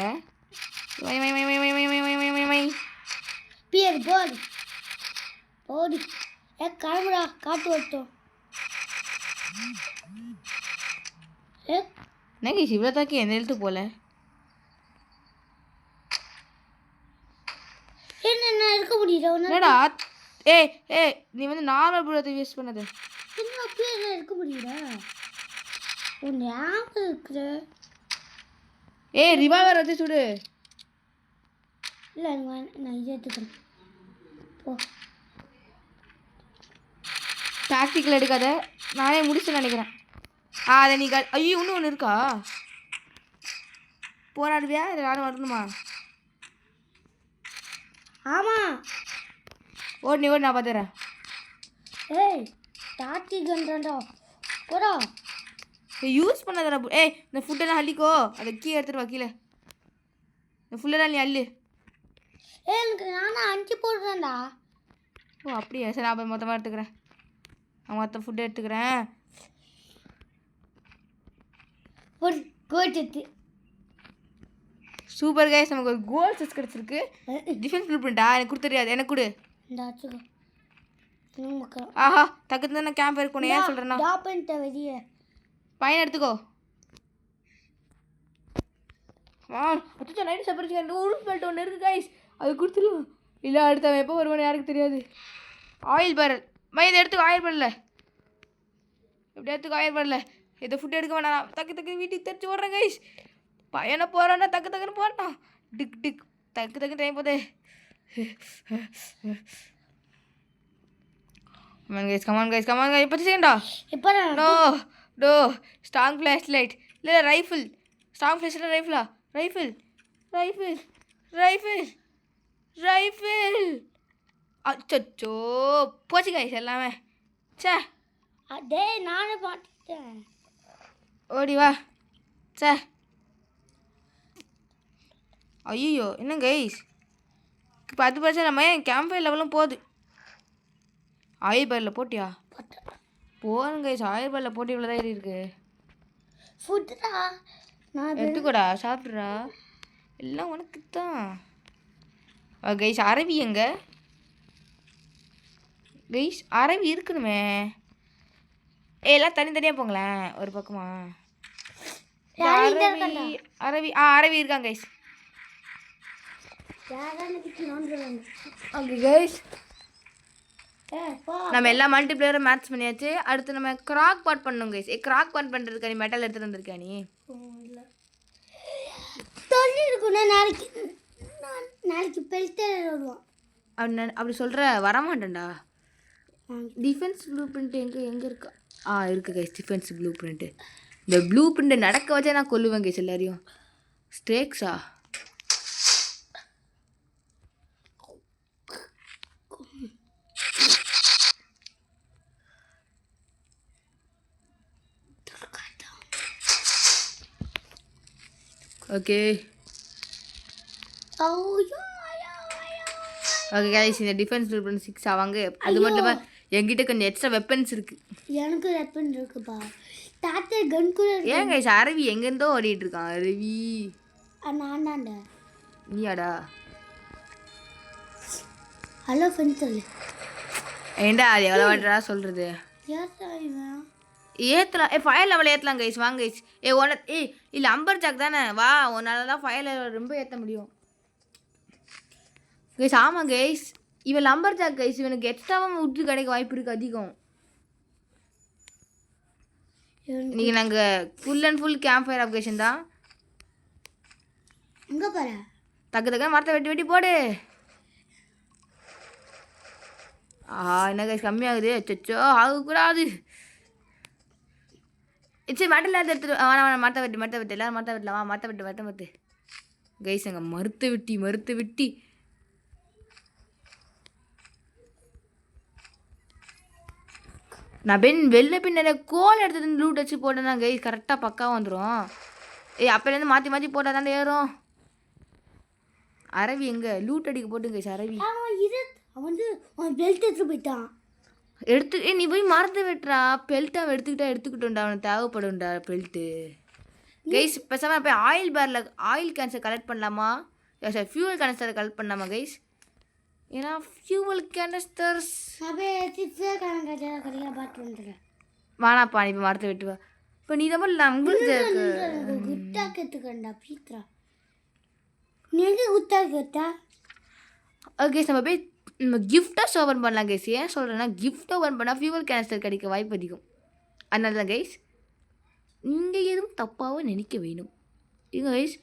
பியர் போடு போடு. கிளம்புடா காட்டு வரட்டும். என்ன கைஸ் இவ்வளோ தாக்கி எந்த எழுத்து போல? என்ன இருக்க முடியல என்னடா? ஏய் நீ வந்து நார்மல் புல்லத்தை வேஸ்ட் பண்ணது. என்ன அப்படியே இருக்க முடியல? உன் ஞாபகம் இருக்கிற. ஏய் ரிவால்வர் வச்சு சுடு. இல்லை நான் இதை எடுத்துக்கிறேன். போ. டாக்டிக்கல் எடுக்காத. நானே முடிச்சு நினைக்கிறேன். அதை நீ ஐயோ இன்னும் ஒன்று இருக்கா? போராடுவியா இல்லை நானும் வரணுமா? ஆமாம் ஓடு நான் பார்த்துறேன். ஏய் டாக்டிக்கல்டா போடா. யூஸ் பண்ணாதடா. இந்த ஃபுட்டெல்லாம் அள்ளிக்கோ. அதை கீழே எடுத்துட்டு வா. கீழே இந்த ஃபுல்லெல்லாம் நீ அள்ளு. எனக்கு நானும் அஞ்சு போடுறேன்டா. ஓ அப்படியா? சரி நான் போய் மொத்தமாக எடுத்துக்கிறேன். நான் மொத்த ஃபுட்டு எடுத்துக்கிறேன். ஒரு கோட்டு. சூப்பர் கைஸ், நமக்கு ஒரு கோல் செஸ் கிடச்சிருக்கு. டிஃபென்ஸ் ப்ளூ பிரிண்டா? எனக்கு கொடுத்து தெரியாது. எனக்கு கொடு. ஆஹா டக்குன்னு தான் கேம்ப் இருக்கணும். ஏன் சொல்கிறேன்னா பையன் எடுத்துக்கோ. அச்சோ நைட்டு சப்பரிச்சு உருள் பெல்ட் ஒன்று இருக்குது கைஸ். அது கொடுத்துருவோம். இல்லை அடுத்தவன் எப்போ வருவானு யாருக்கு தெரியாது. ஆயில் பேரல் இதை எடுத்துக்கோ. ஆயில் பேரல எப்படி எடுத்துக்கோ? ஆயில் பேரல இதை ஃபுட் எடுக்க வேணாம். டக்கு வீட்டுக்கு தெரிச்சு ஓடுறேன் கைஸ். பையனை போகிறான்னா டக்குன்னு போட்டான். டிக் டக்கு டைம் போதே. கமான் கைஸ் இப்போ செய்யண்டா. இப்போ டோ ஸ்ட்ராங் ஃப்ளாஷ் லைட் இல்லை ரைஃபிள். ஸ்ட்ராங் ஃப்ளாஷ் இல்லை ரைஃபிளா? ரைஃபிள். அச்சோ போச்சு கைஸ் எல்லாமே. சே அதே நானே பார்த்துட்டேன். ஓடி வா. சே ஐயோ என்ன கைஸ் இப்போ 10% நம்ம ஏன் கேம்ப் ஃபயர் லெவலும் போகுது. ஆயில் பேரில் போட்டியா? போகணும் கைஸ். ஆயில் பேரில் போட்டு இவ்வளோ தான் இருக்கு. ஃபுட்டுடா நான் எடுத்துக்கூடா. சாப்பிட்றா. எல்லாம் உனக்கு தான். கைஸ் அரவி எங்க கைஸ்? அரவி இருக்கணுமே. எல்லாம் தனித்தனியாக போங்களேன் ஒரு பக்கமா. அரவி அரவி இருக்காங்க கைஸ். ஓகே கைஸ் நம்ம எல்லா மல்டிப்ளேயரும் மேட்ச் பண்ணியாச்சு. அடுத்து நம்ம கிராக் பாட் பண்ணணும் கைஸ். கிராக் பாட் பண்ணுறதுக்கு நீ மெட்டல் எடுத்துகிட்டு வந்திருக்கா? நீ சொல்லியிருக்குண்ணா நாளைக்கு பெல்ட்டே வருவான். அப்படி சொல்கிற வரமாட்டேன்டா. டிஃபென்ஸ் ப்ளூ பிரிண்ட் எங்கே இருக்கா? இருக்குது கைஸ் டிஃபென்ஸ் ப்ளூ பிரிண்ட்டு. இந்த ப்ளூ பிரிண்ட்டை நடக்க வச்சா நான் கொல்லுவேன் கைஸ் எல்லாரையும். ஸ்டேக்ஸா? ஓகே கைஸ் இந்த டிஃபென்ஸ் ப்ளூ பிரிண்ட் 6 ஆவாங்க. அது மட்டும் இல்லாமல் என்கிட்ட கொஞ்சம் எக்ஸ்ட்ரா வெப்பன்ஸ் இருக்குது. எனக்கு வெப்பன் இருக்குப்பா. தாத்தா கன் கூட. ஏன் கைஸ் அரவி எங்கேருந்தோ ஓடிட்டு இருக்கான்? அரவி நான்டாண்டா. நீயாடா? ஹலோ ஃப்ரெண்ட் சொல்லு. ஏண்டா அது எவ்வளோ வாட்டரா சொல்கிறது? ஏற்றலாம். ஃபயர் லெவல் ஏற்றலாம் கைஸ். வாங்க கைஸ். இல்லை அம்பர் ஜாக் தானே? வா உன்னால தான் ஃபயர் லெவல் ரொம்ப ஏற்ற முடியும் கைஸ். ஆமாம் கைஸ் இவன் அம்பர் ஜாக் கைஸ். இவனுக்கு எக்ஸ்ட்ராவாக விட்டு கிடைக்க வாய்ப்பு இருக்குது அதிகம். இன்றைக்கி நாங்கள் full and full camp fire அப்கேஷன் தான். எங்கே பாரு டக்கு மரத்தை வெட்டி போடு. என்ன கைஸ் கம்மியாகுது? அச்சோ ஆகக்கூடாது. சரி மட்டல் எடுத்துட்டு மரத்தை வெட்டு எல்லோரும் மரத்தை வெட்டலாம். வா மரத்தை வெட்டு கைஸ். எங்கள் மரத்தை வெட்டி நான் வெளில பின்ன கோல் எடுத்துட்டு லூட் வச்சு போட்டேன்னா கைஸ் கரெக்டாக பக்காவாக வந்துடும். அப்போலேருந்து மாற்றி போட்டால் தானே ஏறும். அரவி எங்கே லூட் அடிக்க போட்டு கைஸ் அரவி அவன் வந்து அவன் பெல்ட் எடுத்து போயிட்டான். நீ போய் மறந்து விட்டுறா. பெல்ட் அவன் எடுத்துக்கிட்டோண்டா. அவனுக்கு தேவைப்படும்டா பெல்ட்டு. கைஸ் பேசாமல் போய் ஆயில் பேரில் ஆயில் கேன்சர் கலெக்ட் பண்ணலாமா? சார் ஃபியூவல் கேனஸ்டரை கலெக்ட் பண்ணலாமா கைஸ்? ஏன்னா ஃபியூவல் கேனஸ்டர்ஸ் வானாப்பா நீ இப்போ மறந்து விட்டுவா. இப்போ நீ தான் நான் உங்களுக்கு குத்தா கற்றுக்கண்டா பீத்ரா. நீ எங்கே குத்தா கேட்டா? கேஸ் நம்ம போய் நம்ம கிஃப்டாக ஓப்பன் பண்ணலாம் கைஸ். ஏன் சொல்கிறேன்னா கிஃப்ட் ஓப்பன் பண்ணால் ஃபியூவல் கேனஸ்டர் கிடைக்க வாய்ப்பு அதிகம். அதனால தான் கைஸ் நீங்கள் எதுவும் தப்பாகவும் நினைக்க வேணும். இருங்க கைஸ்.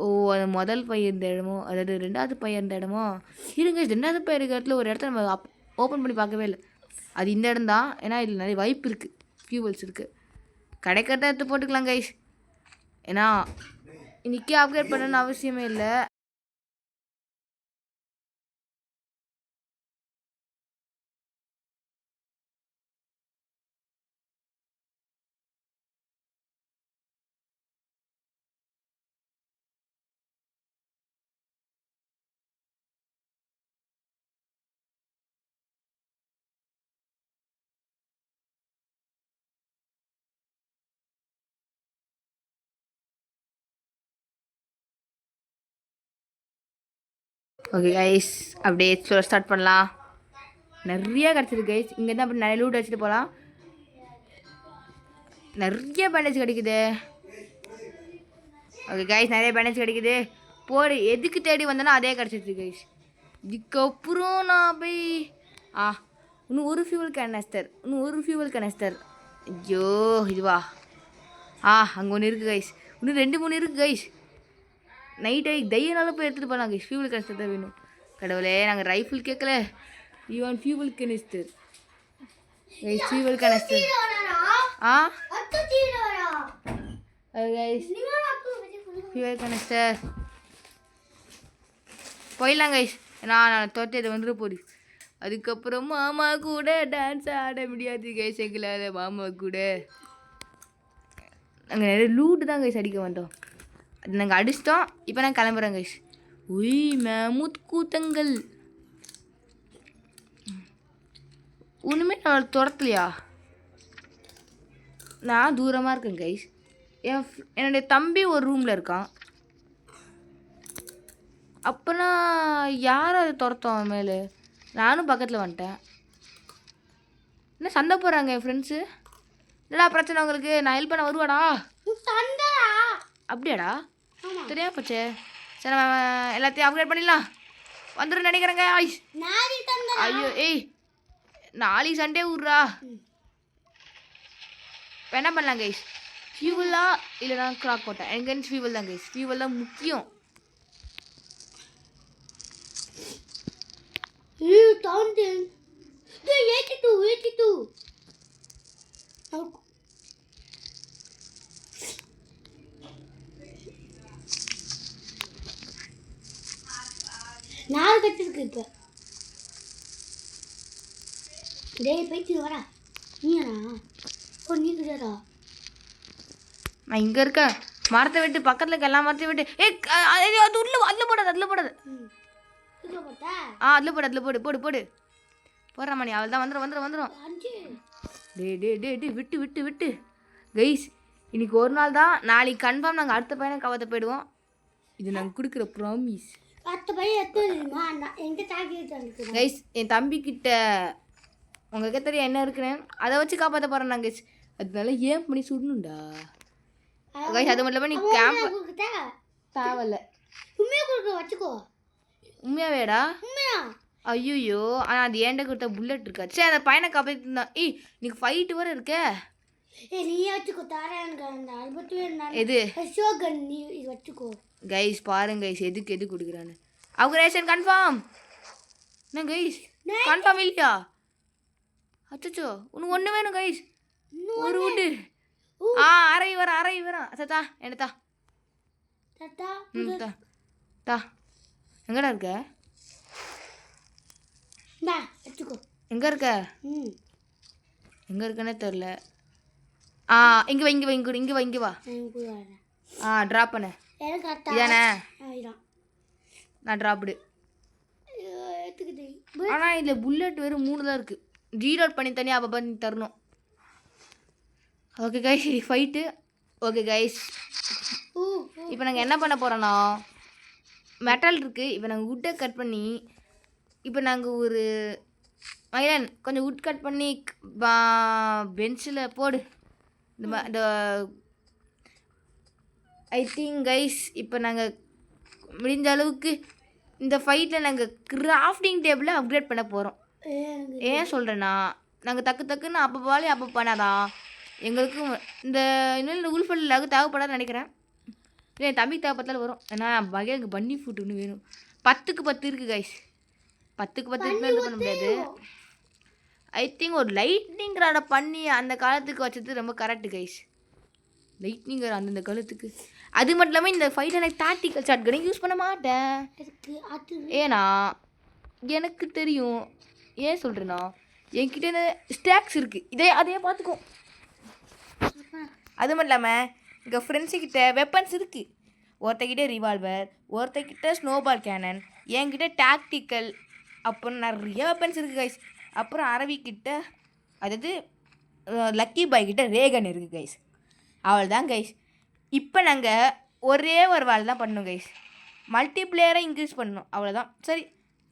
ஓ அது முதல் பையன் இருந்த இடமோ அதாவது 2வது பையன் இருந்த இடமோ இருங்க கைஸ். 2வது பையன் இருக்கிற இடத்துல ஒரு இடத்த நம்ம ஓப்பன் பண்ணி பார்க்கவே இல்லை. அது இந்த இடம் தான். ஏன்னா இதில் நிறைய வாய்ப்பு இருக்குது. ஃபியூவல்ஸ் இருக்குது. கிடைக்கிறத எடுத்து போட்டுக்கலாம் கைஸ். ஏன்னா இன்றைக்கி அப்கிரேட் பண்ணணும்னு அவசியமே இல்லை. ஓகே கைஸ் அப்படியே ஸ்டார்ட் பண்ணலாம். நிறைய கிடச்சிருக்கு கைஸ். இங்கே தான் அப்படி நிறைய லூட் வச்சுட்டு போகலாம். நிறைய பேண்டேஜ் கிடைக்குது. ஓகே கைஸ் நிறைய பேண்டேஜ் கிடைக்குது. போடு எதுக்கு தேடி வந்தேன்னா அதே கிடச்சிருக்கு கைஸ். இதுக்கப்புறம் நான் போய் இன்னும் ஒரு ஃபியூவல் கேனஸ்டர். ஐயோ இதுவா அங்கே ஒன்று இருக்குது கைஸ். இன்னும் 2-3 இருக்குது கைஸ். நைட்டை தையனாலும் போய் எடுத்துகிட்டு போகலாம் கைஸ். ஃபியூவல் கேனஸ்டர் தான் வேணும். கடவுளே நாங்கள் ரைஃபிள் கேட்கல. Even fuel canister guys. Fuel canister guys. Fuel canister போயிடலாம் கைஸ். நான் தோற்ற இதை வந்துட்டு போகுது. அதுக்கப்புறம் மாமா கூட டான்ஸ் ஆட முடியாது கைஸ் எங்களால். மாமா கூட நாங்கள் நிறைய லூட்டு தான் கைஸ் அடிக்க வந்தோம். அது நாங்கள் அடிச்சிட்டோம். இப்போ நான் கிளம்புறேன் கைஸ். உய் மேமூத் கூத்தங்கள் ஒன்றுமே நான் துரத்துலையா? நான் தூரமாக இருக்கேன் கைஸ். என்னுடைய தம்பி ஒரு ரூமில் இருக்கான். அப்போனா யாரும் அதை துரத்தோம் அவன் மேலே. நானும் பக்கத்தில் வந்துட்டேன். என்ன சண்டை போடுறாங்க என் ஃப்ரெண்ட்ஸு? என்னடா பிரச்சனை உங்களுக்கு? நான் ஹெல்ப் பண்ண வருவாடா? அப்படியாடா? தெரியாம போச்சே. சரி நம்ம எல்லாத்தையும் அப்கிரேட் பண்ணிடலாம். வந்துடும் நினைக்கிறேங்க. ஐயோ ஏய் நாளைக்கு சண்டே விட்றா. இப்போ என்ன பண்ணலாம் கைஸ்? ஃபியூவலா இல்லைனா கிராக் போட்டேன். எனக்கு ஃபியூவல் தான் கைஸ். ஃபியூவல் தான் முக்கியம். நான் கட்டிருக்கு இப்போ. டேய் போயிட்டு வரா. நீயா? ஓ நீ கிடையாதா? நான் இங்கே இருக்கேன். மரத்தை விட்டு பக்கத்தில் இருக்க எல்லா மரத்தையும் விட்டு அது உள்ள அதில் போடாது. அதில் போடு. போடுறாமா நீ. அவள் தான் வந்துடும். டே விட்டு கைஸ். இன்னைக்கு ஒரு நாள் தான். நாளைக்கு கன்ஃபார்ம் நாங்கள் அடுத்த பையனை கவத்தை போயிடுவோம். இது நாங்கள் கொடுக்குற ப்ராமிஸ். கைஸ் என் தம்பிக்கிட்ட உங்களுக்கு தெரியும் என்ன இருக்குன்னு. அதை வச்சு காப்பாற்ற போகிறேன் நான் கைஸ். அதனால ஏன் பண்ணி சுடணும்டா கைஸ். அது மட்டும் இல்லாமல் நீ கேம்ப் தேவையில்ல. வச்சுக்கோ. உண்மையாவேடா? ஐயோ ஆனால் அது ஏன்ட கொடுத்த புல்லட் இருக்கா? சரி அந்த பையனை காப்பாற்றிருந்தான். இன்னைக்கு ஃபைட்டு வர இருக்க. எது வச்சுக்கோ கைஸ் பாருங்க கைஸ் எது கொடுக்குறான்னு. Upgradation confirm. என்ன கைஸ் கன்ஃபார்ம் இல்லையா? அச்சோ உனக்கு ஒன்று வேணும் கைஸ். ஒரு விட்டு அரை வரான். சத்தா என்னத்தா தா எங்கடா இருக்க? எங்கே இருக்கனே தெரில. இங்கே வா. ட்ராப் பண்ண இதானே? நான் ட்ராப்டு. எடுத்துக்கிட்டேன். ஆனால் இதில் புல்லட் வெறும் 3 தான் இருக்குது. ரீலோட் பண்ணி தனியாக அப்போ பண்ணி தரணும். ஓகே கைஸ், இது ஃபைட்டு. ஓகே கைஸ், இப்போ நாங்கள் என்ன பண்ண போகிறோன்னா, மெட்டல் இருக்குது. இப்போ நாங்கள் வுட்டை கட் பண்ணி, இப்போ நாங்கள் ஒரு மயிலன் கொஞ்சம் வுட் கட் பண்ணி பென்சில் போடு. இந்த ஐ திங்க் கைஸ், இப்போ நாங்கள் முடிஞ்ச அளவுக்கு இந்த ஃபைட்டில் நாங்கள் கிராஃப்டிங் டேபிளை அப்கிரேட் பண்ண போகிறோம். ஏன் சொல்கிறேன்னா, நாங்கள் டக்குன்னு அப்போ பண்ணாதான் எங்களுக்கு இந்த இன்னும் உள்ஃபல்லாக தேவைப்படாதுன்னு நினைக்கிறேன். என் தம்பிக்கு தேவைப்பட்டாலும் வரும். ஏன்னா எனக்கு பன்னி ஃபுட் ஒன்று வேணும். 10க்கு 10 இருக்குது கைஸ். 10க்கு 10 இது பண்ண முடியாது. ஐ திங்க் ஒரு லைட்னிங் ராடை பண்ணி அந்த காலத்துக்கு வச்சது ரொம்ப கரெக்டு கைஸ். லைட்னிங் ராட் அந்தந்த காலத்துக்கு. அது மட்டும் இல்லாமல் இந்த ஃபைட் எனக்கு டாக்டிக்கல் ஷாட் கன் யூஸ் பண்ண மாட்டேன். ஏன்னா எனக்கு தெரியும். ஏன் சொல்கிறேன்னா, என்கிட்ட இந்த ஸ்டாக்ஸ் இருக்குது. அதையே பார்த்துக்கோ. அது மட்டும் இல்லாமல் எங்கள் ஃப்ரெண்ட்ஸுக்கிட்ட வெப்பன்ஸ் இருக்குது. ஒருத்தக்கிட்ட ரிவால்வர், ஒருத்தக்கிட்ட ஸ்னோபால் கேனன், என்கிட்ட டாக்டிக்கல், அப்புறம் நிறைய வெப்பன்ஸ் இருக்குது கைஸ். அப்புறம் அரவிக்கிட்ட, அதாவது லக்கி பாய் கிட்ட ரேகன் இருக்குது கைஸ். அவள் தான் கைஸ். இப்போ நாங்கள் ஒரே ஒரு வேலை தான் பண்ணணும் கைஸ். மல்டிப்ளேயரை இன்க்ரீஸ் பண்ணணும், அவ்வளோதான். சரி,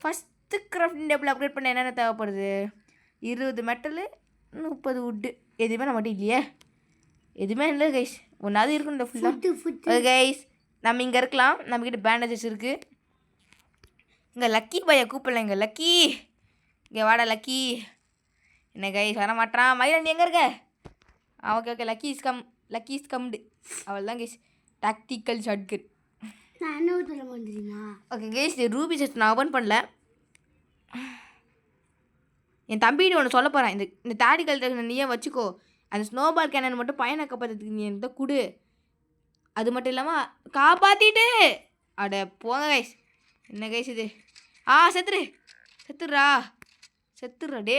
ஃபஸ்ட்டு கிராஃப்டிங் டேபிள் அப்கிரேட் பண்ண என்னென்ன தேவைப்படுது? 20 மெட்டலு, 30 வுட்டு. எதுவுமே நம்மகிட்ட இல்லையே. எதுவுமே இல்லை கைஸ். ஒன்றாவது இருக்குன்ற ஃபுல்லாக. ஓகே கைஸ், நம்ம இங்கே இருக்கலாம். நம்மக்கிட்ட பேண்டேஜஸ் இருக்குது. இங்கே லக்கி பையை கூப்பிடல. இங்கே லக்கி, இங்கே வாடா லக்கி. என்ன கைஸ் வர மாட்டான். மயிலன் நீ எங்கே இருக்க? Okay lucky is come. அவள் தான் guys tactical shotgun. Okay guys, ruby chest நான் ஓப்பன் பண்ணல. என் தம்பிகிட்ட ஒன்று சொல்ல போகிறேன். இந்த டாக்டிக்கல் நீயே வச்சுக்கோ. அந்த ஸ்னோபால் கேனன் மட்டும் பையனை காப்பாற்றுறதுக்கு நீ என்கிட்ட கொடு. அது மட்டும் இல்லாமல் காப்பாற்றிட்டு அட போங்க கைஸ். என்ன கைஸ் இது? செத்துடுறா டே.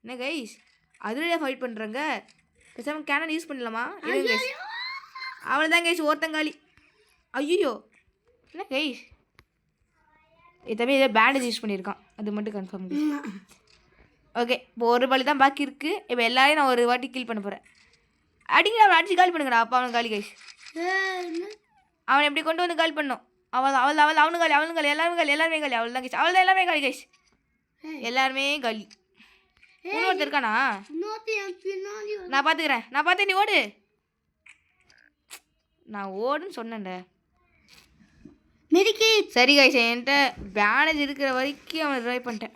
என்ன கைஸ் அதுலேயே ஃபைட் பண்ணுறாங்க. பேசாமல் கேனன் யூஸ் பண்ணலாமா? இல்லை கைஸ், அவ்வளோதான் கைஸ், ஒருத்தங்காலி. ஐயோ, என்ன கைஸ், தம்பி ஏதோ பேண்டேஜ் யூஸ் பண்ணியிருக்கான். அது மட்டும் கன்ஃபார்ம். ஓகே, இப்போ ஒரு வழி தான் பாக்கி இருக்குது. இப்போ எல்லாரையும் நான் ஒரு வாட்டி கில் பண்ண போகிறேன். அவனை அடிச்சு காலி பண்ணுங்கடா. அப்பா அவனுக்கு காலி கைஸ். அவனை எப்படி கொண்டு வந்து காலி பண்ணோம். அவனு காலி எல்லாருமே காலி. அவள் தான் கைஸ். அவள் தான் எல்லாமே காலி கைஸ். எல்லாருமே காலி. ஒருத்தர் இருக்கானா? நான் பார்த்துக்கிறேன். நீ ஓடு. நான் ஓடுன்னு சொன்னேன்டா. சரி கைஸ், என்கிட்ட பேனேஜ் இருக்கிற வரைக்கும் அவனை ட்ரை பண்ணிட்டேன்.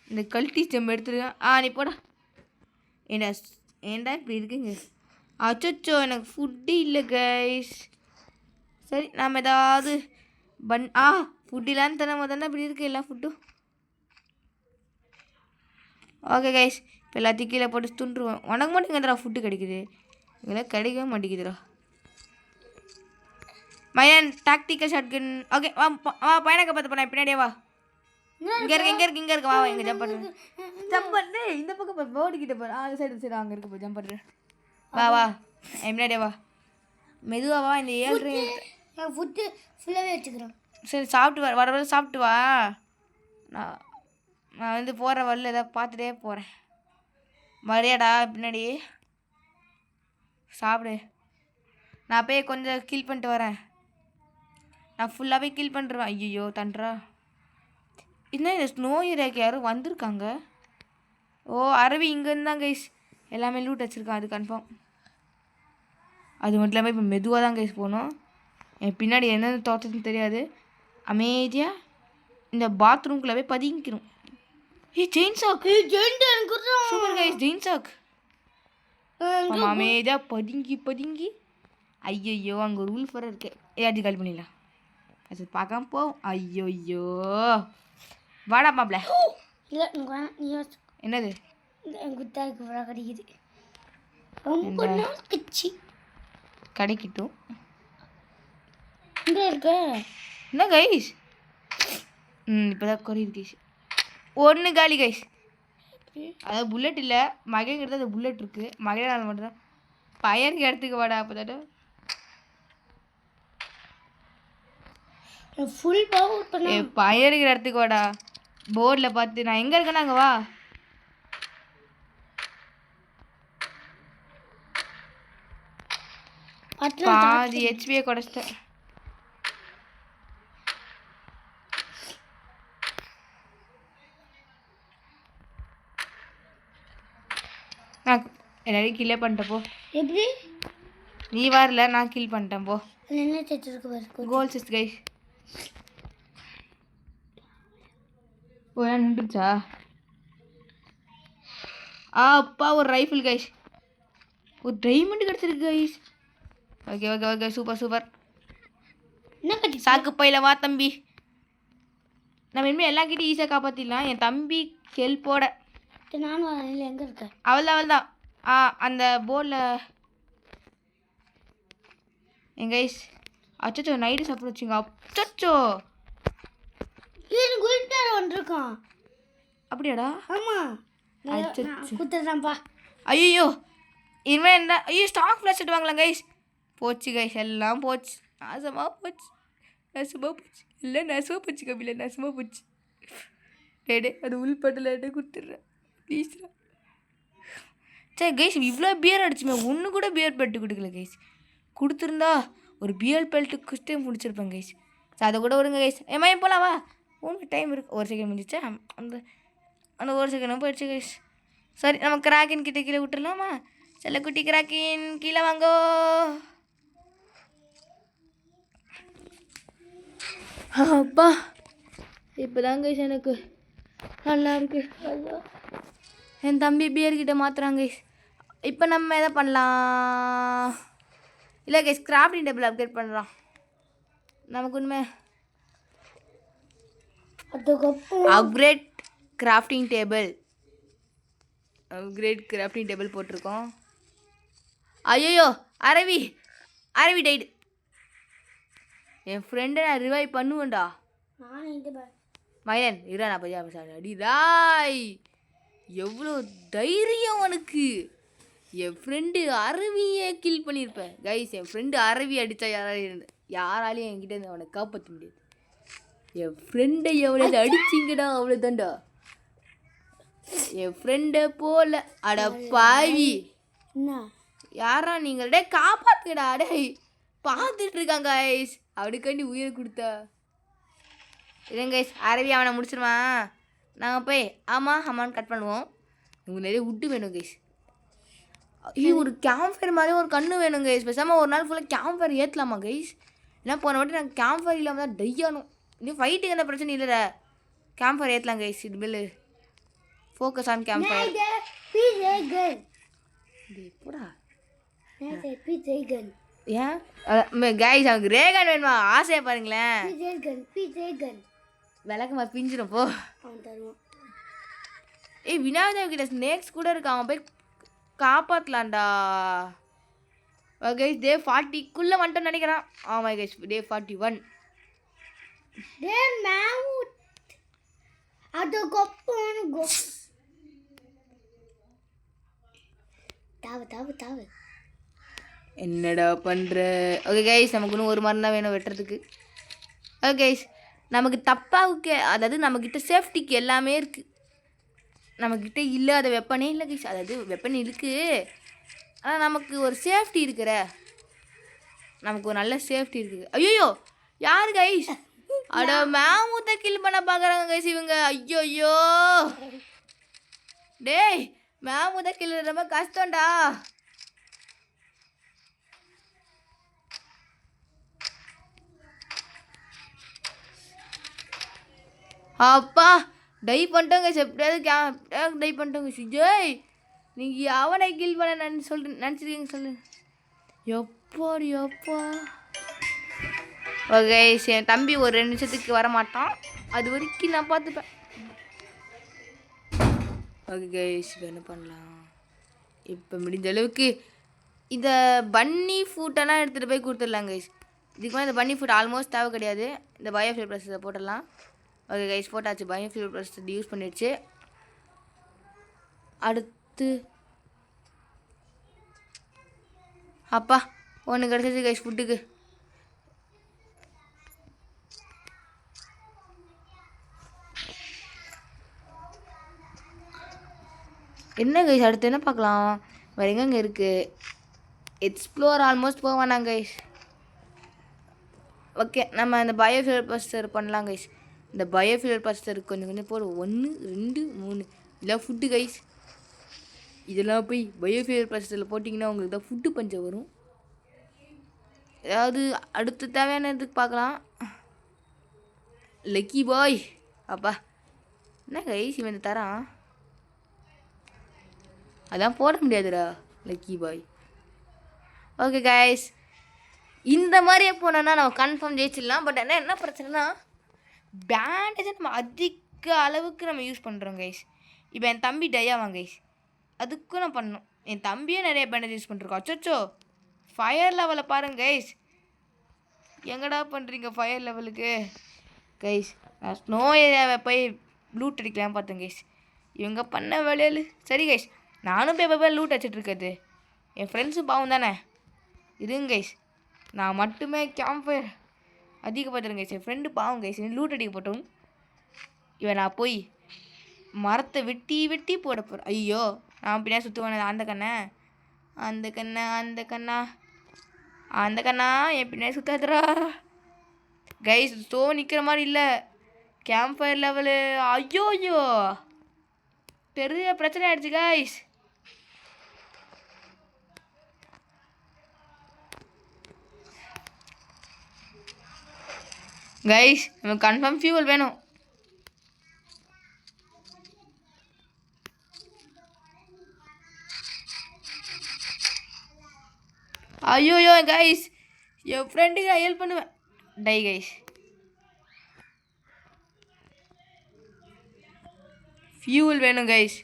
இந்த கல்ட்டி ஸ்டெம் எடுத்துருக்கேன். நீ போடா. ஏன்டா இப்படி இருக்குங்க? அச்சோ, எனக்கு ஃபுட்டு இல்லை கைஸ். சரி, நாம் ஏதாவது ஃபுட்டு இல்லான்னு தரமா தானே இப்படி இருக்கு எல்லா ஃபுட்டும். ஓகே கைஸ், இப்போ எல்லாத்தையும் கீழே போட்டு துண்டுருவேன். உனக்கு மட்டும் எங்கேடா ஃபுட்டு கிடைக்குது? இதெல்லாம் கிடைக்கவே மாட்டேங்குதுடா. மயன் டாக்டிக்கல் ஷாட்கன். ஓகே வா பையனை பார்த்து போனேன். பின்னாடியே வா. இங்கே இருக்கு வா. இங்கே ஜம்ப் பண்ணு. இந்த பக்கம் போர்டுக்கிட்ட போகிற அந்த சைடு அங்கே இருக்க போய் ஜம்ப் பண்ணுறேன். வா முன்னாடியே வா. மெதுவாக வா. இந்த 7 ஃபுட்டு ஃபுல்லாகவே வச்சுக்கிறேன். சரி, சாப்பிட்டு வர சாப்பிட்டு வா. நான் வந்து போகிற வரல ஏதாவது பார்த்துட்டே போகிறேன். மரியாடா பின்னாடி சாப்பிடு. நான் போய் கொஞ்சம் கில் பண்ணிட்டு வரேன். நான் ஃபுல்லாகவே கில் பண்ணுறேன். ஐயோ தண்டுறா. இன்னும் இந்த ஸ்னோ ஏரியாவுக்கு யாரும் வந்திருக்காங்க. அரவி இங்கேருந்து தான் கைஸ் எல்லாமே லூட் வச்சுருக்கான். அது கன்ஃபார்ம். அது மட்டும் இல்லாமல் இப்போ மெதுவாக தான் கைஸ் போகணும். என் பின்னாடி என்னென்ன தோட்டத்துன்னு தெரியாது. அமைதியாக இந்த பாத்ரூம்குள்ளே போய் பதுங்கிக்கணும். ஜெயின் சாக். சூப்பர் கைஸ், ஜெயின் சாக். அமைதியாக பதுங்கி ஐயோ அங்கே ஒரு உல்ஃபர் இருக்கு. ஏதாச்சும் கால் பண்ணிடலாம். அது பார்க்காம போவோம். ஐயோ வாடா மாப்பிள்ள. என்னது? கிடைக்கட்டும். என்ன கைஸ்? இப்போதான் குறையுது கைஸ். 1 காலி கைஸ். அதாவது புல்லட் இல்லை, மகங்கிறது அது புல்லட் இருக்குது. மகனால் மட்டும்தான் பையனுக்கு இடத்துக்கு வாடா. அப்போ தாட்ட ஃபுல் பவர் பண்ண பயம் இருக்கிற இடத்துக்கு வாடா. போர்டில் பார்த்து நான் எங்கே இருக்கேன்னா அங்கே வா. பாதி ஹெச்பியை குறைச்சிட்டேன். நான் எல்லாரையும் கில்லே பண்ணிட்டேன் போ. எப்படி நீ வரல, நான் கில் பண்ணிட்டேன் போ. என்ன செத்துருக்கு கோல் சிஸ்ட் கைஸ். ஓ ஏன் நின்றுச்சா? அப்பா ஒரு ரைஃபிள் கைஸ், ஒரு டைமண்ட் கிடச்சிருக்கு guys. Okay okay okay super super. என்ன கட்டி சாக்கு பையில வா தம்பி. நம்ம இனிமேல் எல்லாக்கிட்டையும் ஈஸியாக காப்பாற்றிடலாம். என் தம்பி ஹெல்ப்போட. நானும் எங்கே இருக்கேன்? அவள் தான் அந்த போர்டில் என் கைஸ். அச்சோ நைட்டு சாப்பிட வச்சுங்க. அச்சோ வந்துருக்கான். அப்படியாடா? ஆமாம் குத்துறான்ப்பா. ஐயோ இனிமேல் என்ன? ஐயோ ஸ்டாக் ஃப்ளாஷ் வாங்கலாம் கைஸ். போச்சு கைஸ், எல்லாம் போச்சு. நாசமாக போச்சு, நசுமாக போச்சு. இல்லை நசுமாக போச்சு கபில, நசுமாக போச்சு. டேடே அது உள்பட்டில் கொடுத்துட்றேன் ப்ளீஸ்ரா. சரி கைஸ், இவ்வளோ பியர் அடிச்சுமே ஒன்று கூட பியர் பெல்ட்டு கொடுக்கல கைஸ். கொடுத்துருந்தா ஒரு பியர் பெல்ட்டு குஸ்டே முடிச்சிருப்பேன் கைஸ். ஸோ அதை கூட விடுங்க கைஸ். மயம் போகலாம் வா. டைம் இருக்குது. ஒரு செகண்ட் முடிஞ்சிச்சா? அந்த ஒரு செகண்ட் போயிடுச்சு கைஸ். சரி நம்ம கிராக்கின் கிட்ட கீழே விட்டுடலாமா? செல்லக்குட்டி கிராக்கின் கீழே வாங்கோ. அப்பா இப்போ தான் கைஸ் எனக்கு நல்லா இருக்கு. ஐயோ என் தம்பி பியர்கிட்ட மாற்றுறாங்க கைஸ். இப்போ நம்ம எதை பண்ணலாம்? இல்லை கைஸ், கிராஃப்டிங் டேபிள் அப்கிரேட் பண்ணுறோம். நமக்கு உண்மை அப்கிரேட் கிராஃப்டிங் டேபிள் போட்டிருக்கோம். ஐயோ அரவி டைடு. என் ஃப்ரெண்டை நான் ரிவைவ் பண்ணுவேன்டா. மயன் இரா நான் பையா அடி ராய். எவ்வளோ தைரியம் உனக்கு. என் ஃப்ரெண்டு அரவியை கில் பண்ணியிருப்பேன் கைஸ். என் ஃப்ரெண்டு அரவி அடித்தா யாராலையும் என்கிட்ட இருந்து அவனை காப்பாற்ற முடியாது. என் ஃப்ரெண்டை எவ்வளோ அடிச்சிங்கடா அவ்வளோதான்டா. என் ஃப்ரெண்டை போல அட பாவி. யாரா நீங்கள்? டே காப்பாத்துடா. டே பார்த்துட்டு இருக்காங்க கைஸ். அவனுக்காண்டி உயிரை கொடுத்தா இல்லைங்க கைஸ். அரவி அவனை முடிச்சிருவான். நாங்கள் போய் ஆமான்னு கட் பண்ணுவோம். உங்களுக்கு நிறைய உட்டு வேணும் கைஸ். ஐயோ ஒரு கேம்ப் ஃபயர் மாதிரி ஒரு கண்ணு வேணும் கைஸ். பேசாமல் ஒரு நாள் ஃபுல்லாக கேம்ப் ஃபயர் ஏற்றலாமா கைஸ்? ஏன்னா போன வாட்டி நாங்கள் கேம்ப் ஃபயர் இல்லாமல் தான் டையானோம். இன்னும் ஃபைட்டுக்கு என்ன பிரச்சனை இல்லைடா. கேம்ப் ஃபயர் ஏற்றலாம் கைஸ். இது மேலே ஃபோக்கஸ் ஆன் கேம்ப் ஃபயர். எப்படா ஏன் கைஸ் அவனுக்கு ரேகன் வேணுமா? ஆசையாக பாருங்களேன். விளக்கமா பிஞ்சிடும் போ. ஏய் விநாயகர் கிட்ட ஸ்னேக்ஸ் கூட இருக்கு. அவன் போய் காப்பாற்றலான்டா. கைஸ் டே 40க்குள்ளே வந்துட்டோன்னு நினைக்கிறான். ஆமாம் கைஸ் டே 41. என்னடா பண்ணுற? ஓகே கைஸ் நமக்கு இன்னும் ஒரு மரம் தான் வேணும் வெட்டுறதுக்கு. ஓகே கைஸ் நமக்கு தப்பாவுக்கு அதாவது நம்மக்கிட்ட சேஃப்டிக்கு எல்லாமே இருக்குது. நம்மக்கிட்ட இல்லாத வெப்பனே இல்லை கைஸ். அதாவது வெப்பன் இருக்குது, ஆனால் நமக்கு ஒரு சேஃப்டி இருக்கிற. நமக்கு ஒரு நல்ல சேஃப்டி இருக்குது. ஐயோ யார் கைஸ்? அட மேமூத்த கில் பண்ண பார்க்குறாங்க கைஸ் இவங்க. ஐயோ டேய் மேமூத்த கில் ரொம்ப கஷ்டம்டா. அப்பா டை பண்ணிட்டோங்க எப்படியாவது டை பண்ணிட்டோங்க. ஜெய் நீங்கள் அவனை கில் பண்ண நினச்சிருக்கீங்க சொல்லு. எப்பா ஓகே என் தம்பி ஒரு 2 நிமிஷத்துக்கு வரமாட்டான். அது வரைக்கும் நான் பார்த்துப்பேன். ஓகே கைஸ் இப்போ என்ன பண்ணலாம்? இப்போ முடிஞ்ச அளவுக்கு இந்த பன்னி ஃபுட்டெல்லாம் எடுத்துகிட்டு போய் கொடுத்துடலாம் கைஸ். இதுக்கு மேலே இந்த பன்னி ஃபுட் ஆல்மோஸ்ட் தேவை கிடையாது. இந்த பயோஃபியூல் ப்ளஸ் போட்டுடலாம். ஓகே கைஸ் போட்டாச்சு. பயோஃபியூல் ப்ளஸ் யூஸ் பண்ணிடுச்சு. அடுத்து அப்பா ஒன்று கிடச்சிச்சு கைஸ் ஃபுட்டுக்கு. என்ன கைஸ் அடுத்து என்ன பார்க்கலாம்? வேறு எங்கெங்கே இருக்குது? எக்ஸ்ப்ளோர் ஆல்மோஸ்ட் போவானாங்க கைஸ். ஓகே, நம்ம அந்த பயோஃபியூல் பஸ்டர் பண்ணலாம் கைஸ். இந்த பயோஃபியூல் பஸ்டர் கொஞ்சம் கொஞ்சம் போடும். 1 2 3 இதெல்லாம் ஃபுட்டு கைஸ். இதெல்லாம் போய் பயோஃபியூல் பஸ்டரில் போட்டிங்கன்னா உங்களுக்கு தான் ஃபுட்டு பஞ்சம் வரும். ஏதாவது அடுத்து தேவையானதுக்கு பார்க்கலாம். லக்கி பாய் அப்பா என்ன கைஸ் இவன் தரான், அதான் போட முடியாதுடா லக்கி பாய். ஓகே கைஸ், இந்த மாதிரியே போனோன்னா நம்ம கன்ஃபார்ம் ஜெயிச்சிடலாம். பட் ஆனால் என்ன பிரச்சனைனா பேண்டேஜை நம்ம அதிக அளவுக்கு நம்ம யூஸ் பண்ணுறோம் கைஸ். இப்போ என் தம்பி டயாவான் கைஸ், அதுக்கும் நான் பண்ணணும். என் தம்பியே நிறைய பேண்டேஜ் யூஸ் பண்ணிருக்கோம். அச்சோ ஃபயர் லெவலை பாருங்க கைஸ். எங்கடா பண்ணுறீங்க ஃபயர் லெவலுக்கு கைஸ்? நான் ஸ்னோ ஏரியாவை போய் லூட் அடிக்கலாம் பார்த்தேன் கைஸ். இவங்க பண்ண வேலையில் சரி கைஸ், நானும் போய் லூட் அடிச்சிட்ருக்கிறது. என் ஃப்ரெண்ட்ஸும் பாவம் தானே. இருங்க கைஸ், நான் மட்டுமே கேம்ப் ஃபயர் அதிகப்படுத்துறேன் கைஸ். என் ஃப்ரெண்டு பாவம் கைஸ், லூட் அடிக்க போட்டோம். இவன் நான் போய் மரத்தை வெட்டி வெட்டி போட போகிறேன். ஐயோ நான் பின்னாடி சுற்றுவேன். அந்த கண்ணை அந்த கண்ணா அந்த கண்ணா அந்த கண்ணா என் பின்னாடி சுத்தாதுரா கைஸ். ஸ்டோ நிற்கிற மாதிரி இல்லை கேம்ப் ஃபயர் லெவலு. ஐயோ ஐயோ பெரிய பிரச்சனை ஆயிடுச்சு கைஸ். கைஸ் நமக்கு கன்ஃபார்ம் ஃபியூவல் வேணும். ஐயோயோ கைஸ், என் ஃப்ரெண்டுக்கு நான் ஹெல்ப் பண்ணுவேன். டை கைஸ், ஃபியூவல் வேணும் கைஸ்.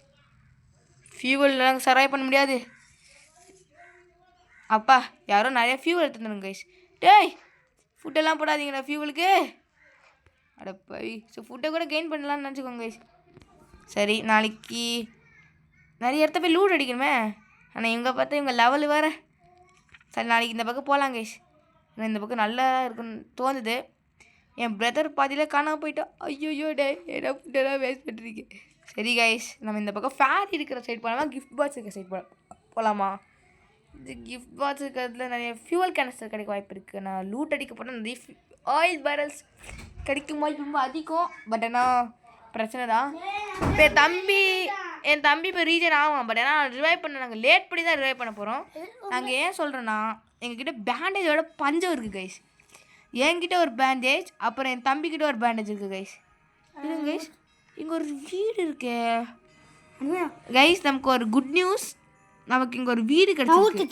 ஃபியூவல் நாங்கள் சர்வை பண்ண முடியாது. அப்பா யாரோ நிறைய ஃபியூவல் எடுத்துருந்துங்க கைஸ். டேய் ஃபுட்டெல்லாம் போடாதீங்கடா ஃபியூவலுக்கு. அடப்பை ஸோ ஃபுட்டை கூட கெயின் பண்ணலான்னு நினச்சிக்கோங்க கைஸ். சரி நாளைக்கு நிறைய இடத்த போய் லூட் அடிக்கணுமே. ஆனால் இவங்க பார்த்தா இவங்க லெவலு வேறு. சரி நாளைக்கு இந்த பக்கம் போகலாம் கைஸ். ஆனால் இந்த பக்கம் நல்லா இருக்குன்னு தோணுது. என் பிரதர் பாதியில் காணாமல் போயிட்டோம். ஐயோயோ டே என்ன ஃபுட்டெல்லாம் வேஸ்ட் பண்ணுறீங்க. சரி கைஸ், நம்ம இந்த பக்கம் ஃபேர் இருக்கிற சைட் போகலாமா, கிஃப்ட் பாக்ஸ் இருக்கிற சைட் போகலாமா? இது கிஃப்ட் பாக்ஸ் இருக்கிறதுல நிறைய ஃபியூவல் கேனஸ்டர் கிடைக்க வாய்ப்பு இருக்குது. நான் லூட் அடிக்க போனால் நிறைய ஆயில் பேரல்ஸ் கிடைக்கும் வாய்ப்பு ரொம்ப அதிகம். பட் ஆனால் பிரச்சனை தான். இப்போ என் தம்பி இப்போ ரீஜன் ஆகும். பட் ஆனால் ரிவைவ் பண்ண நாங்கள் லேட் பண்ணி தான் ரிவைவ் பண்ண போகிறோம். நாங்கள் ஏன் சொல்கிறேன்னா எங்ககிட்ட பேண்டேஜோட பஞ்சம் இருக்குது கைஸ். என்கிட்ட ஒரு பேண்டேஜ், அப்புறம் என் தம்பிக்கிட்ட ஒரு பேண்டேஜ் இருக்குது கைஸ். இல்லைங்க கைஸ், இங்கே ஒரு வீடு இருக்கே கைஸ். நமக்கு ஒரு குட் நியூஸ், நமக்கு இங்கே ஒரு வீடு கிடச்சிருக்கு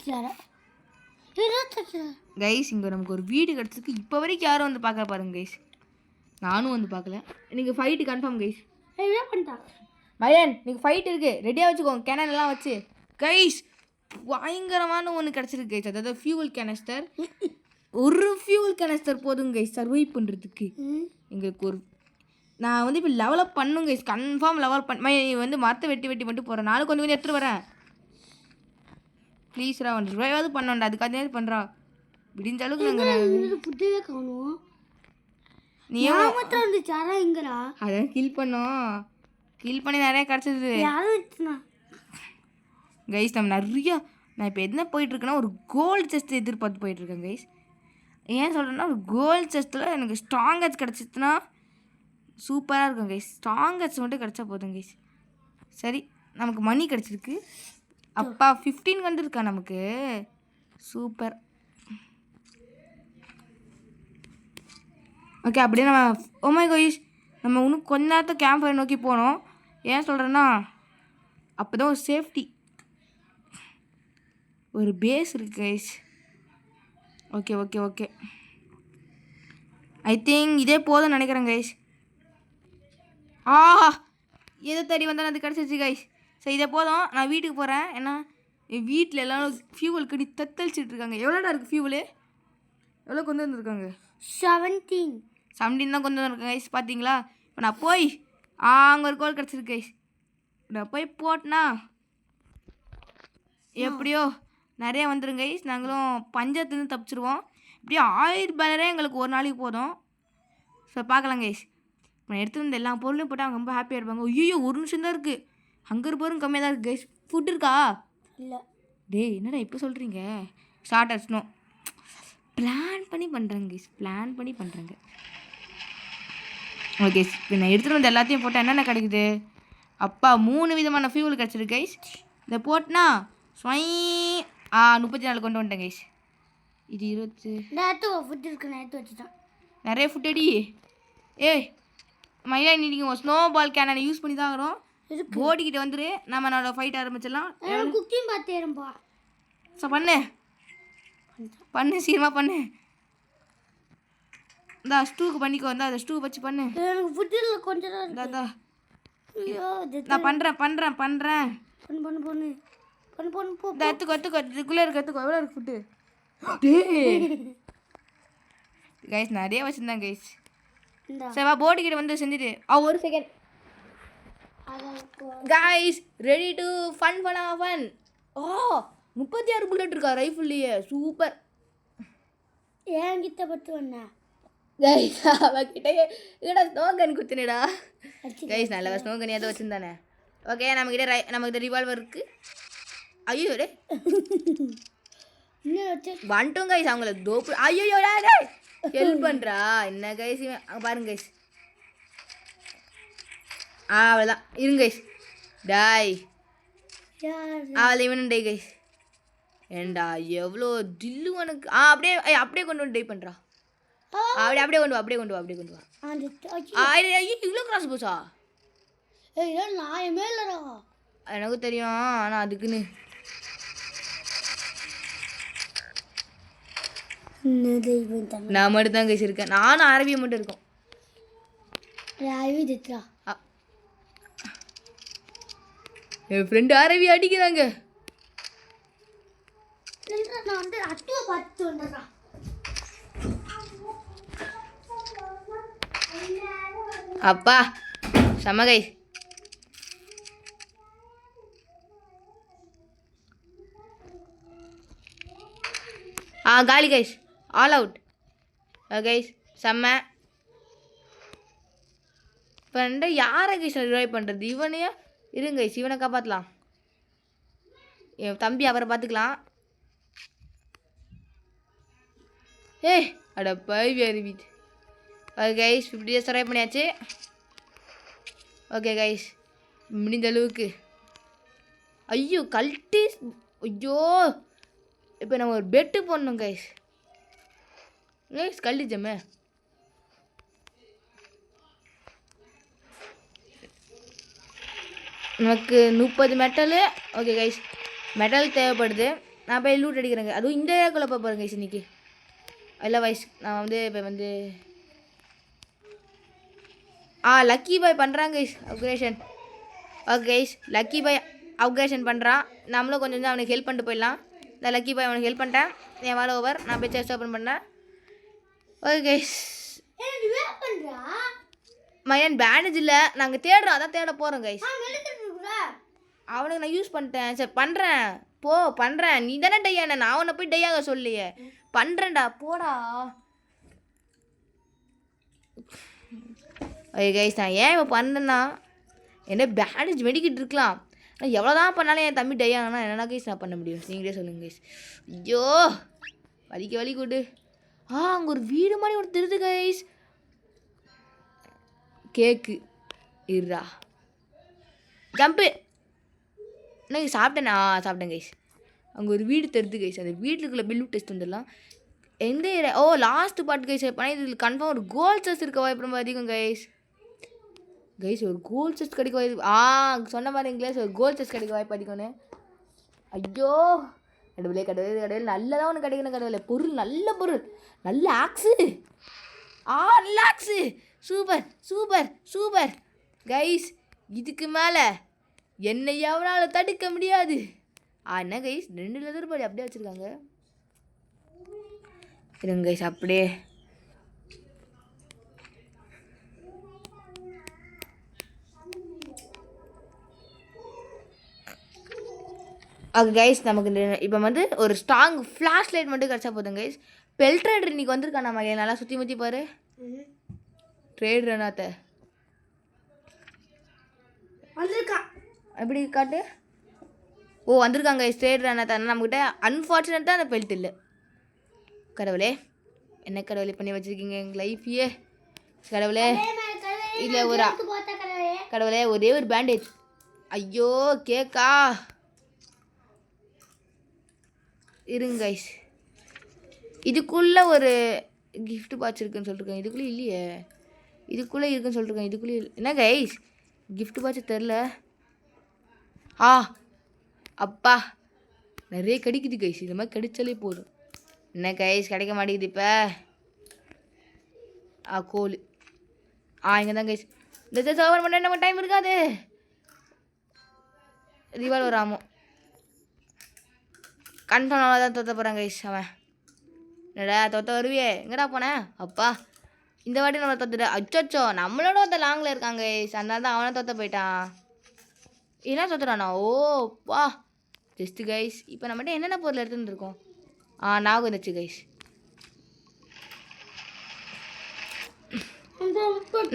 கைஸ். இங்கே நமக்கு ஒரு வீடு கிடச்சிருக்கு. இப்போ வரைக்கும் யாரும் வந்து பார்க்க பாருங்க கைஸ். நானும் வந்து பார்க்கல. நீங்கள் ஃபைட்டு கன்ஃபார்ம் கைஸ். மயன் நீங்கள் ஃபைட் இருக்குது ரெடியாக வச்சுக்கோங்க, கேனன் எல்லாம் வச்சு கைஸ். பயங்கரமான ஒன்று கிடச்சிருக்கு கைஸ். அதாவது ஃபியூவல் கேனஸ்டர். ஒரு ஃபியூவல் கேனஸ்டர் போதுங்க கைஸ் சர்வைவ் பண்ணுறதுக்கு. எங்களுக்கு ஒரு நான் வந்து இப்போ லெவலப் பண்ணுங்க கைஸ். கன்ஃபார்ம் லெவல் வந்து மரத்தை வெட்டி வெட்டி மட்டும் போகிறேன். நானும் கொஞ்சம் கொஞ்சம் எடுத்துகிட்டு வரேன் ப்ளீஸ்ரா. வந்து ரிவைவாவது பண்ணோண்டா, அதுக்காக பண்ணுறா. விடிஞ்ச அளவுக்கு நாங்கள் நீ அதான் கில் பண்ணோம். கில் பண்ணி நிறைய கிடச்சிது கைஸ். நம்ம நிறையா நான் இப்போ என்ன போயிட்டுருக்கேன்னா ஒரு கோல்டு செஸ்ட் எதிர்பார்த்து போயிட்டுருக்கேன் கைஸ். ஏன் சொல்கிறேன்னா ஒரு கோல்டு செஸ்ட்டில் எனக்கு ஸ்ட்ராங்கஸ் கிடச்சிச்சுன்னா சூப்பராக இருக்கும் கைஸ். ஸ்ட்ராங்கஸ் மட்டும் கிடச்சா போதும் கைஸ். சரி நமக்கு மணி கிடச்சிருக்கு. அப்பா 15 வந்துருக்கா நமக்கு. சூப்பர். ஓகே அப்படியே நம்ம ஓமை கைஸ் நம்ம இன்னும் கொஞ்ச நேரத்தை கேம்ப் ஃபயர் நோக்கி போனோம். ஏன் சொல்கிறேன்னா அப்போ தான் ஒரு சேஃப்டி, ஒரு பேஸ் இருக்குது guys. Okay okay okay I think இதே போதும்னு நினைக்கிறேன் கைஸ். எதை தேடி வந்தாலும் அது கிடச்சிருச்சு கைஸ். சரி இதே போதும், நான் வீட்டுக்கு போகிறேன். ஏன்னா என் வீட்டில் எல்லோரும் ஃபியூவல் கட்டி தத்தளிச்சிட்டு இருக்காங்க. எவ்வளோடா இருக்குது ஃபியூவலு? எவ்வளோ கொண்டு வந்துருக்காங்க? 17 தான் கொண்டு வந்துருக்காங்க கைஸ். பார்த்தீங்களா? இப்போ நான் போய் அங்கே ஒரு கோல் கிடச்சிருக்கு கைஸ். நான் போய் போட்டேன்னா எப்படியோ நிறைய வந்துடும் கைஸ். நாங்களும் பஞ்சத்துலேருந்து தப்பிச்சிருவோம். இப்படியே 1000 பேலரே எங்களுக்கு ஒரு நாளைக்கு போதும். ஸோ பார்க்கலாம் கைஸ். நான் எடுத்துகிட்டு வந்த எல்லா பொருளையும் போட்டு அவங்க ரொம்ப ஹாப்பியாக இருப்பாங்க. ஐயோ ஒரு நிமிஷம் தான் இருக்குது, ஹங்கர் போரும் கம்மியாக தான் இருக்குது கைஸ். ஃபுட் இருக்கா? இல்லை. டேய் என்னடா இப்போ சொல்கிறீங்க? Starters no. பிளான் பண்ணி பண்ணுறேங்க கைஸ், பிளான் பண்ணி பண்ணுறேங்க. ஓகே, இப்போ நான் எடுத்துகிட்டு வந்து எல்லாத்தையும் போட்டால் என்னென்ன கிடைக்குது? அப்பா 3 விதமான ஃபியூல் கிடச்சிருக்கு கைஸ். இதை போட்டுனா ஸ்வை 34 கொண்டு வந்துட்டேன் கைஸ். இது 20. நேற்று ஃபுட் இருக்கு, நேற்று வச்சுட்டேன். நிறைய ஃபுட் அடி. ஏய் மையா, இன்னைக்கு ஸ்னோ பால் கேனை யூஸ் பண்ணி தான் வரும். போட்டிக்கிட்ட வந்துரு, நம்ம என்னோட ஃபைட் ஆரம்பிச்சிடலாம். குக்கிங் பார்த்தேரும்பா. ஸோ பண்ணு பண்ணு, சீக்கிரமாக பண்ணு. இந்தா ஸ்டூக்கு பண்ணிக்கோ, வந்தா அதை ஸ்டூ வச்சு பண்ணு. எனக்கு ஃபுட்டில் கொஞ்சம் தான் இருக்கு. இந்தா ஐயோ, நான் பண்ணுறேன் பண்ணுறேன் பண்ணுறேன். பண்ணு பண்ணு பண்ணு பண்ணு பண்ணு போ. இந்த எடுத்துக்கோ இதுக்குள்ளே இருக்கு, எடுத்துக்கோ. எவ்வளோ இருக்கு ஃபுட்டு? கைஸ் நிறைய வச்சுருந்தேன் கைஸ். இந்தா சரி வா, போட்டிக்கிட்ட வந்து செஞ்சுட்டு ஒரு second. Guys ready to fun fun. 36 bullet இருக்கா ரைஃபிள்லையே, சூப்பர். என்கிட்ட பட்டு வந்தா கைஸ் அவகிட்ட இதோட ஸ்னோ கன் குத்துனடா. கைஸ் நல்ல ஸ்னோ கன் ஏதோ வச்சுருந்தானே. ஓகே, நம்மக்கிட்ட ரிவால்வர் இருக்கு. ஐயோ டே இன்னும் வச்சு வந்துட்டோம் கைஸ். அவங்கள தோப்பு. ஐயோ ஹெல்ப் பண்ணுறா என்ன கைஸ் இவன். பாருங்க கைஸ், அவ்வளோதான். இருங்க கைஸ். டாய் அவளை இவனு டை கைஸ். ஏண்டா எவ்வளோ டில்லு உனக்கு. அப்படியே கொண்டு வந்து டை பண்ணுறா. அப்படியே கொண்டு வா. ஐயோ இவ்வளோ கிராஸ் போச்சா? நான் மேலடா. எனக்கு தெரியும், ஆனால் அதுக்குன்னு நான் மட்டும் தான் கைஸ் இருக்கேன். நானும் அரபியை மட்டும் இருக்கோம். என் ஃப்ரெண்டு அரபி அடிக்கிறாங்க. நான் வந்து அட்டுவை பார்த்து வந்துடுறேன். அப்பா செம்ம கைஸ். காலி கைஸ், ஆல் அவுட் கைஸ். செம்ம. இப்போ யாரை கைஸ் ரிவைவ் பண்ணுறது? இவனையா? இருங்க கைஸ், இவனை காப்பாற்றலாம். என் தம்பி அவரை பார்த்துக்கலாம். அட பைவி அறிவிட். ஓகே கைஸ், 50 days சர்வை பண்ணியாச்சு. ஓகே கைஸ், முடிந்த அளவுக்கு. ஐயோ கல்ட்டி. ஐயோ இப்போ நம்ம ஒரு பெட்டு போடணும் கைஸ். கல்டிச்சமே. நமக்கு 30 மெட்டலு. ஓகே கைஸ், மெட்டல் தேவைப்படுது. நான் போய் லூட் அடிக்கிறேங்க. அதுவும் இந்த ஏரியாக்குள்ளே போகிறேன் கைஸ் இன்றைக்கி. இல்லை வைஸ் நான் வந்து இப்போ வந்து லக்கி பாய் பண்ணுறாங்க guys upgradation. Okay guys, lucky boy upgradation பண்ணுறான். நம்மளும் கொஞ்சம் அவனுக்கு ஹெல்ப் பண்ணிட்டு போயிடலாம். இந்த லக்கி பாய் அவனுக்கு ஹெல்ப் பண்ணிட்டேன். என் வேலை ஓவர். நான் போய் செஸ்ட் ஓப்பன் பண்ணேன். ஓகே கைஸ், மையன் பேண்டேஜ் இல்லை, நாங்கள் தேடுறோம். அதான் தேட போகிறோம் கைஸ். அவனுக்கு நான் யூஸ் பண்ணிட்டேன். சரி பண்ணுறேன், பண்ணுறேன். நீ தானே டையான, நான் அவனை போய் டையாக சொல்லியே. பண்ணுறேன்டா, போடா. ஓகே கைஸ், நான் ஏன் இப்போ பண்ணுறேன்னா, என்ன பேண்டேஜ் மெடிக்கிட்டு இருக்கலாம். நான் எவ்வளோ தான் பண்ணாலும் என் தம்பி டையானா என்னென்ன கைஸ் நான் பண்ண முடியும்? நீங்களே சொல்லுங்க கைஸ். ஐயோ வலி கூடு. அங்கே ஒரு வீடு மாதிரி ஒன்று தெரியுது கைஸ். கேக்கு இருடா. ஜம்பு. என்ன சாப்பிட்டேன் கைஸ். அங்கே ஒரு வீடு தெரியுது கைஸ். அந்த வீட்டுக்குள்ளே பில்லு டெஸ்ட் வந்துடலாம். எந்த ஏரியா? Last part guys. பண்ணி இதில் கன்ஃபார்ம் ஒரு கோல்ட் செஸ் இருக்க வாய்ப்பு ரொம்ப அதிகம் கைஸ். ஒரு கோல்ட் செஸ் கிடைக்க வாய்ப்பு. சொன்ன மாதிரி இங்கிலீஷ் ஒரு கோல்ட் செஸ் கிடைக்க வாய்ப்பு அதிகம்னு. ஐயோ கடவுளே நல்லதாக ஒன்று கிடைக்கணும் கடவுளே. பொருள் நல்ல பொருள், நல்ல ஆக்ஸு. நல்ல ஆக்ஸு. Super guys. இதுக்கு மேலே என்னை எவனால தடுக்க முடியாது. என்ன கைஸ், 2 லெதர் பாடி அப்படியே வச்சுருக்காங்க. இருங்க கைஸ், அப்படியே ஓகே கைஸ், நமக்கு இப்போ வந்து ஒரு ஸ்ட்ராங் ஃப்ளாஷ் லைட் மட்டும் கிடச்சா போதும் கைஸ். பெல்ட்ரேடர் இன்றைக்கி வந்திருக்கான். நம்ம நல்லா சுற்றி பாரு. ட்ரேட் ரனாத்த வந்திருக்கான். எப்படி காட்டு. ஓ வந்திருக்காங்க ஸ்டேட் ரன் தானே நம்மக்கிட்ட. அன்ஃபார்ச்சுனேட்டாக அந்த பெல்ட் இல்லை. கடவுளே என்ன கடவுளே பண்ணி வச்சுருக்கீங்க எங்கள் லைஃபையே கடவுளே. இல்லை ஒரு கடவுளே ஒரே ஒரு பேண்டேஜ். ஐயோ கேக்கா இருங்க கைஸ். இதுக்குள்ளே ஒரு கிஃப்ட் பாக்ஸ் இருக்குன்னு சொல்லிருக்கேன். இதுக்குள்ளே இல்லையே. இதுக்குள்ளே இருக்குன்னு சொல்லிருக்கேன். இதுக்குள்ளே என்ன கைஸ் கிஃப்ட் பாக்ஸ் தெரில. ஆ அப்பா நிறைய கிடைக்குது கைஸ். இந்த மாதிரி கிடைச்சாலே போதும். என்ன கைஸ் கிடைக்க மாட்டேங்குது இப்போ. கோல் இங்கே தான் கைஸ். இந்த சர்வர் பண்ண நம்ம டைம் இருக்காது. ரிவால்வர் ஆமோ கன்ஃபார்ம் தான் தோற்ற போகிறாங்க கைஸ். அவன் என்னடா தோற்ற வருவியே எங்கடா போனேன் அப்பா. இந்த வாட்டி நம்ம தோத்துட்டா. அச்சோ நம்மளோட ஒருத்த லாங்கில் இருக்காங்க கைஸ். அதனால தான் அவனை தோற்ற போயிட்டான். என்ன தோத்துறானா? ஓ வா ஜஸ்ட்டு கைஸ். இப்போ நம்மகிட்ட என்னென்ன பொருள் எடுத்துகிட்டு இருக்கோம்? ஞாபகம் இருந்துச்சு கைஸ்.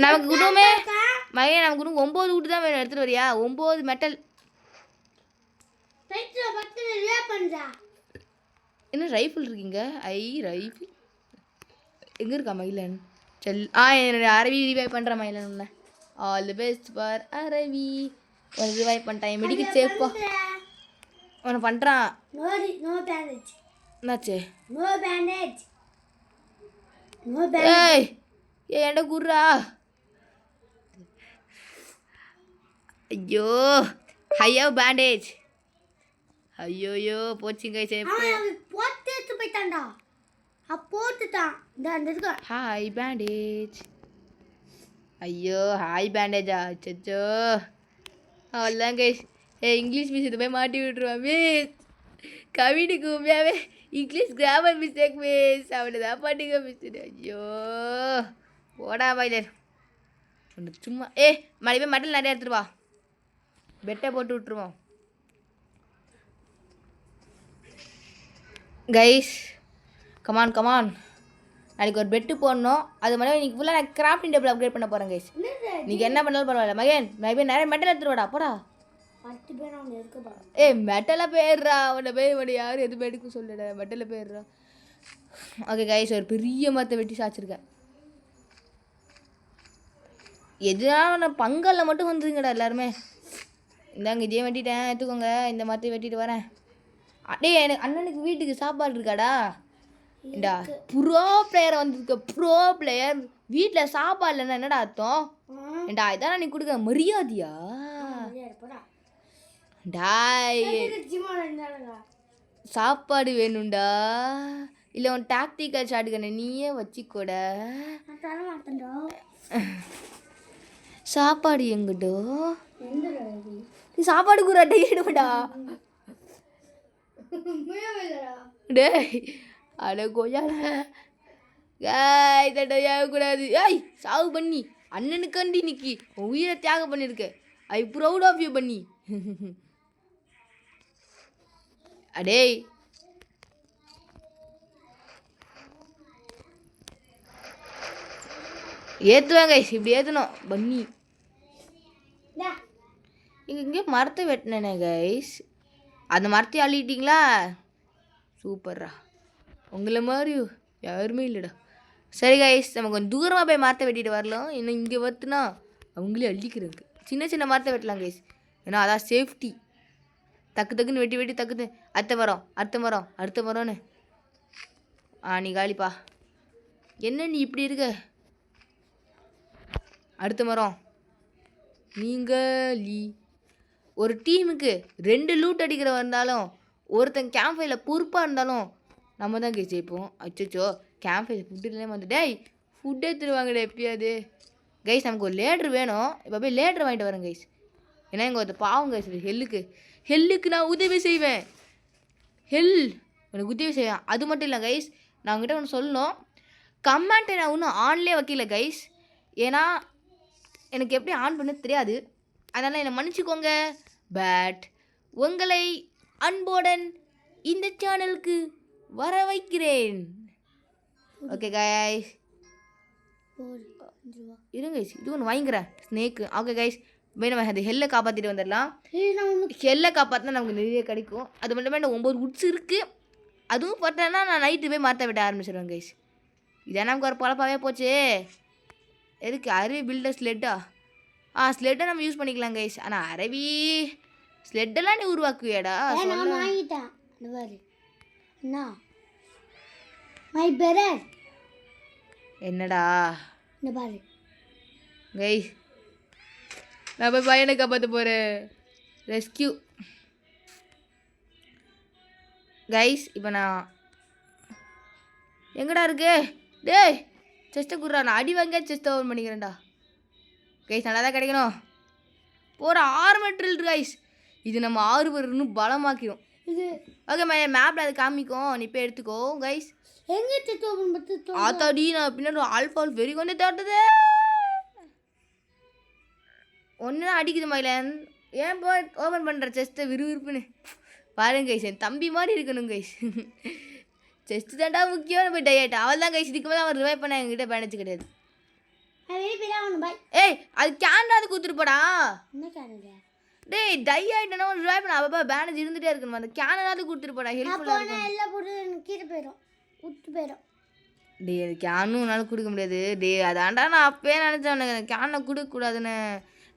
நமக்கு குடுமே மகன் நமக்கு குடும் 9 வீட்டு தான் வேணும். எடுத்துகிட்டு வரியா? 9 மெட்டல். என்ன ரைஃபிள் இருக்கீங்க? ரைஃபிள் எங்கே இருக்கா மயிலன்? என்னுடைய அரவி ரிவைவ் பண்ணுற மயிலன் உன்ன. All the best for அரவி. ஒரு ரிவைவ் பண்ணிட்டான். மெடிக்கல் சேஃபா அவனை பண்ணுறான். என்னாச்சு? ஏய் ஏன்டா குர்ரா. ஐயோ ஐயோ பேண்டேஜ். ஐயோயோ போச்சுங்க சேஃபு. போயிட்டான்டா போட்டுட்டான். Hi bandage. ஐயோ ஹாய் பேண்டேஜா. அச்சோ அவ்வளோதான் கைஸ். இங்கிலீஷ் மிஸ் இது போய் மாட்டி விட்டுருவான் மிஸ். கவினுக்கு உண்மையாகவே இங்கிலீஷ் கிராமர் மிஸ்டேக் மிஸ். அவனை தான் பாட்டுங்க மிஸ். ஐயோ ஓடா பாய்லர் ஒன்று சும்மா. மறுபடியும் போய் மட்டன் நிறையா எடுத்துட்டு வா. பெட்டை போட்டு விட்ருவோம் கைஸ். கமான் நாளைக்கு ஒரு பெட்டு போடணும். அது மாதிரி இன்றைக்கி ஃபுல்லாக நான் கிராஃப்டிங் டேபிள் அப்கிரேட் பண்ண போகிறேன் கைஸ். இன்றைக்கி என்ன பண்ணாலும் பரவாயில்ல மகன். மறுபடியும் நிறைய மெட்டல் எடுத்துட்டு வாடா போடா. மெட்டலை போயிடுறா. அவனை போய் யாரும் எதுவும் எடுக்க சொல்லடா. மெட்டலை போயிடுறா. ஓகே கைஸ் ஒரு பெரிய மரத்தை வெட்டி சாச்சிருக்கேன். எதுனாலும் நான் பங்கல்ல மட்டும் வந்துருங்கடா எல்லாருமே. இந்தாங்க இதையே வெட்டிட்டேன் எடுத்துக்கோங்க. இந்த மரத்தை வெட்டிட்டு வரேன். எனக்கு அண்ணனுக்கு வீட்டுக்கு சாப்பாடு இருக்காடா. ஏண்டா ப்ரோ பிளேயரை வந்திருக்க. ப்ரோ பிளேயர் வீட்டில் சாப்பாடு இல்லைன்னா என்னடா அர்த்தம்? ஏண்டா இதான் நீ கொடுக்க மரியாதையா? டாய் சாப்பாடு வேணும்டா. இல்லை உன் டாக்டிக்கல் ஷாட்டுக்கண்ணே நீயே வச்சுக்கூட. சாப்பாடு எங்கிட்டோ நீ சாப்பாடு கூறாட்டே எடுடா. டேய் அட கொய்யால கூடாது. சாவு பண்ணி அண்ணனுக்காண்டி இன்னைக்கு உயிரை தியாகம் பண்ணியிருக்க. ஐ ப்ரௌட் ஆஃப் யூ பண்ணி. அடேய் ஏற்றுவாங்க இப்படி ஏற்றணும் பண்ணி. இங்கே மரத்தை வெட்டினேனே கைஸ். அந்த மரத்தையும் அள்ளிட்டிங்களா? சூப்பர்ரா. உங்களை மாதிரி யாருமே இல்லைடா. சரி கைஸ் நம்ம கொஞ்சம் தூரமாக போய் மரத்தை வெட்டிட்டு வரலாம். இன்னும் இங்கே வருத்துனா அவங்களே அள்ளிக்கிறாங்க. சின்ன மரத்தை வெட்டலாம் கைஸ். ஏன்னா அதான் சேஃப்டி. டக்குன்னு வெட்டி டக்குன்னு அடுத்த மரம்னு. நீ காலிப்பா. என்ன நீ இப்படி இருக்க? அடுத்த மரம் நீங்களி. ஒரு டீமுக்கு 2 லூட் அடிக்கிற வந்தாலும் ஒருத்தன் கேம்ப் ஃபயரில் பொறுப்பாக இருந்தாலும் நம்ம தான் ஜெயிப்போம். அச்சோ கேம்ப் ஃபயர் ஃபுட்டு இல்லையே வந்து டேய் ஃபுட் எடுத்துருவாங்கடா எப்பயாவது. கைஸ் நமக்கு ஒரு லேட்ரு வேணும். இப்போ போய் லேட்ரு வாங்கிட்டு வரேன் கைஸ். ஏன்னா இங்கே ஒருத்த பாவம் கைஸ். ஹெல்லுக்கு நான் உதவி செய்வேன். எனக்கு உதவி செய்வேன். அது மட்டும் இல்லை கைஸ் நான் உங்ககிட்ட ஒன்று சொல்லணும். கமெண்ட்டை நான் இன்னும் ஆன்லேயே வைக்கல கைஸ். ஏன்னா எனக்கு எப்படி ஆன் பண்ண தெரியாது. அதனால் என்னை மன்னிச்சுக்கோங்க. பட் உங்களை அன்போடன் இந்த சேனலுக்கு வர வைக்கிறேன். ஓகே கைஸ் இருங்க கைஸ் இது ஒன்று வாங்கிக்கிறேன் ஸ்னேக்கு. ஓகே கைஸ் போய் நம்ம அந்த ஹெல்லை காப்பாற்றிட்டு வந்துடலாம். ஹெல்லை காப்பாற்றினா நமக்கு நிறைய கிடைக்கும். அது மட்டுமே இந்த 9 உட்ஸ் இருக்குது. அதுவும் பார்த்தேன்னா நான் நைட்டு போய் மரத்தை விட ஆரம்பிச்சிடுவேன் கைஸ். இதான் நமக்கு ஒரு பழப்பாவே போச்சு. எதுக்கு அருவி பில்டர் ஸ்லெட்டா? ஸ்லெட்டை நம்ம யூஸ் பண்ணிக்கலாம் கைஸ். ஆனால் அருவி ஸ்லெட்டெல்லாம் நீ உருவாக்குவியாடா? என்னடா கைஸ், நான் போய் பையனை காப்பாற்ற போகிறேன். Rescue guys. இப்போ நான் எங்கடா இருக்கு? டேய் செஸ்ட்டை குடுறா. நான் அடி வாங்க செஸ்ட்டை ஓப்பன் பண்ணிக்கிறேன்டா கைஸ். நல்லா தான் கிடைக்கணும். போகிற 6 மீட்டர் கைஸ். இது நம்ம 6 பேர் இன்னும் பலமாக்கிடும். இது ஓகே மேப்பில் அது காமிக்கும். நீ போய் எடுத்துக்கோ கைஸ். ஆத்தாடி நான் பின்னாடி ஆல்ஃபால் வெறி கொண்டு தோட்டது ஒன்று தான் அடிக்குது மயிலன். ஏன் போய் ஓப்பன் பண்ணுற செஸ்ட்டை விறுவிறுப்புன்னு பாருங்க கைஸ். என் தம்பி மாதிரி இருக்கணும் கைஸ். செஸ்ட்டு தாண்டா முக்கியம். போய் டை ஆகிட்டேன். அவள் தான் கைஸ். இதுக்கு மேலே அவன் ரிவைவ் பண்ண எங்ககிட்ட பேனச்சு கிடையாது. ஏய் அது கேன்டாது கொடுத்துருப்படா. டேய் டை ஆகிட்டேன்னா ரிவைவ் பண்ண அவள் பேனேஜ் இருந்துகிட்டே இருக்கணும். அந்த கேனாவது கொடுத்துருப்படா. டே அது கேனும் என்னால் கொடுக்க முடியாது. டே அதாண்டா நான் அப்பயே நினச்சேன் உனக்கு கேனை கொடுக்கக்கூடாதுன்னு.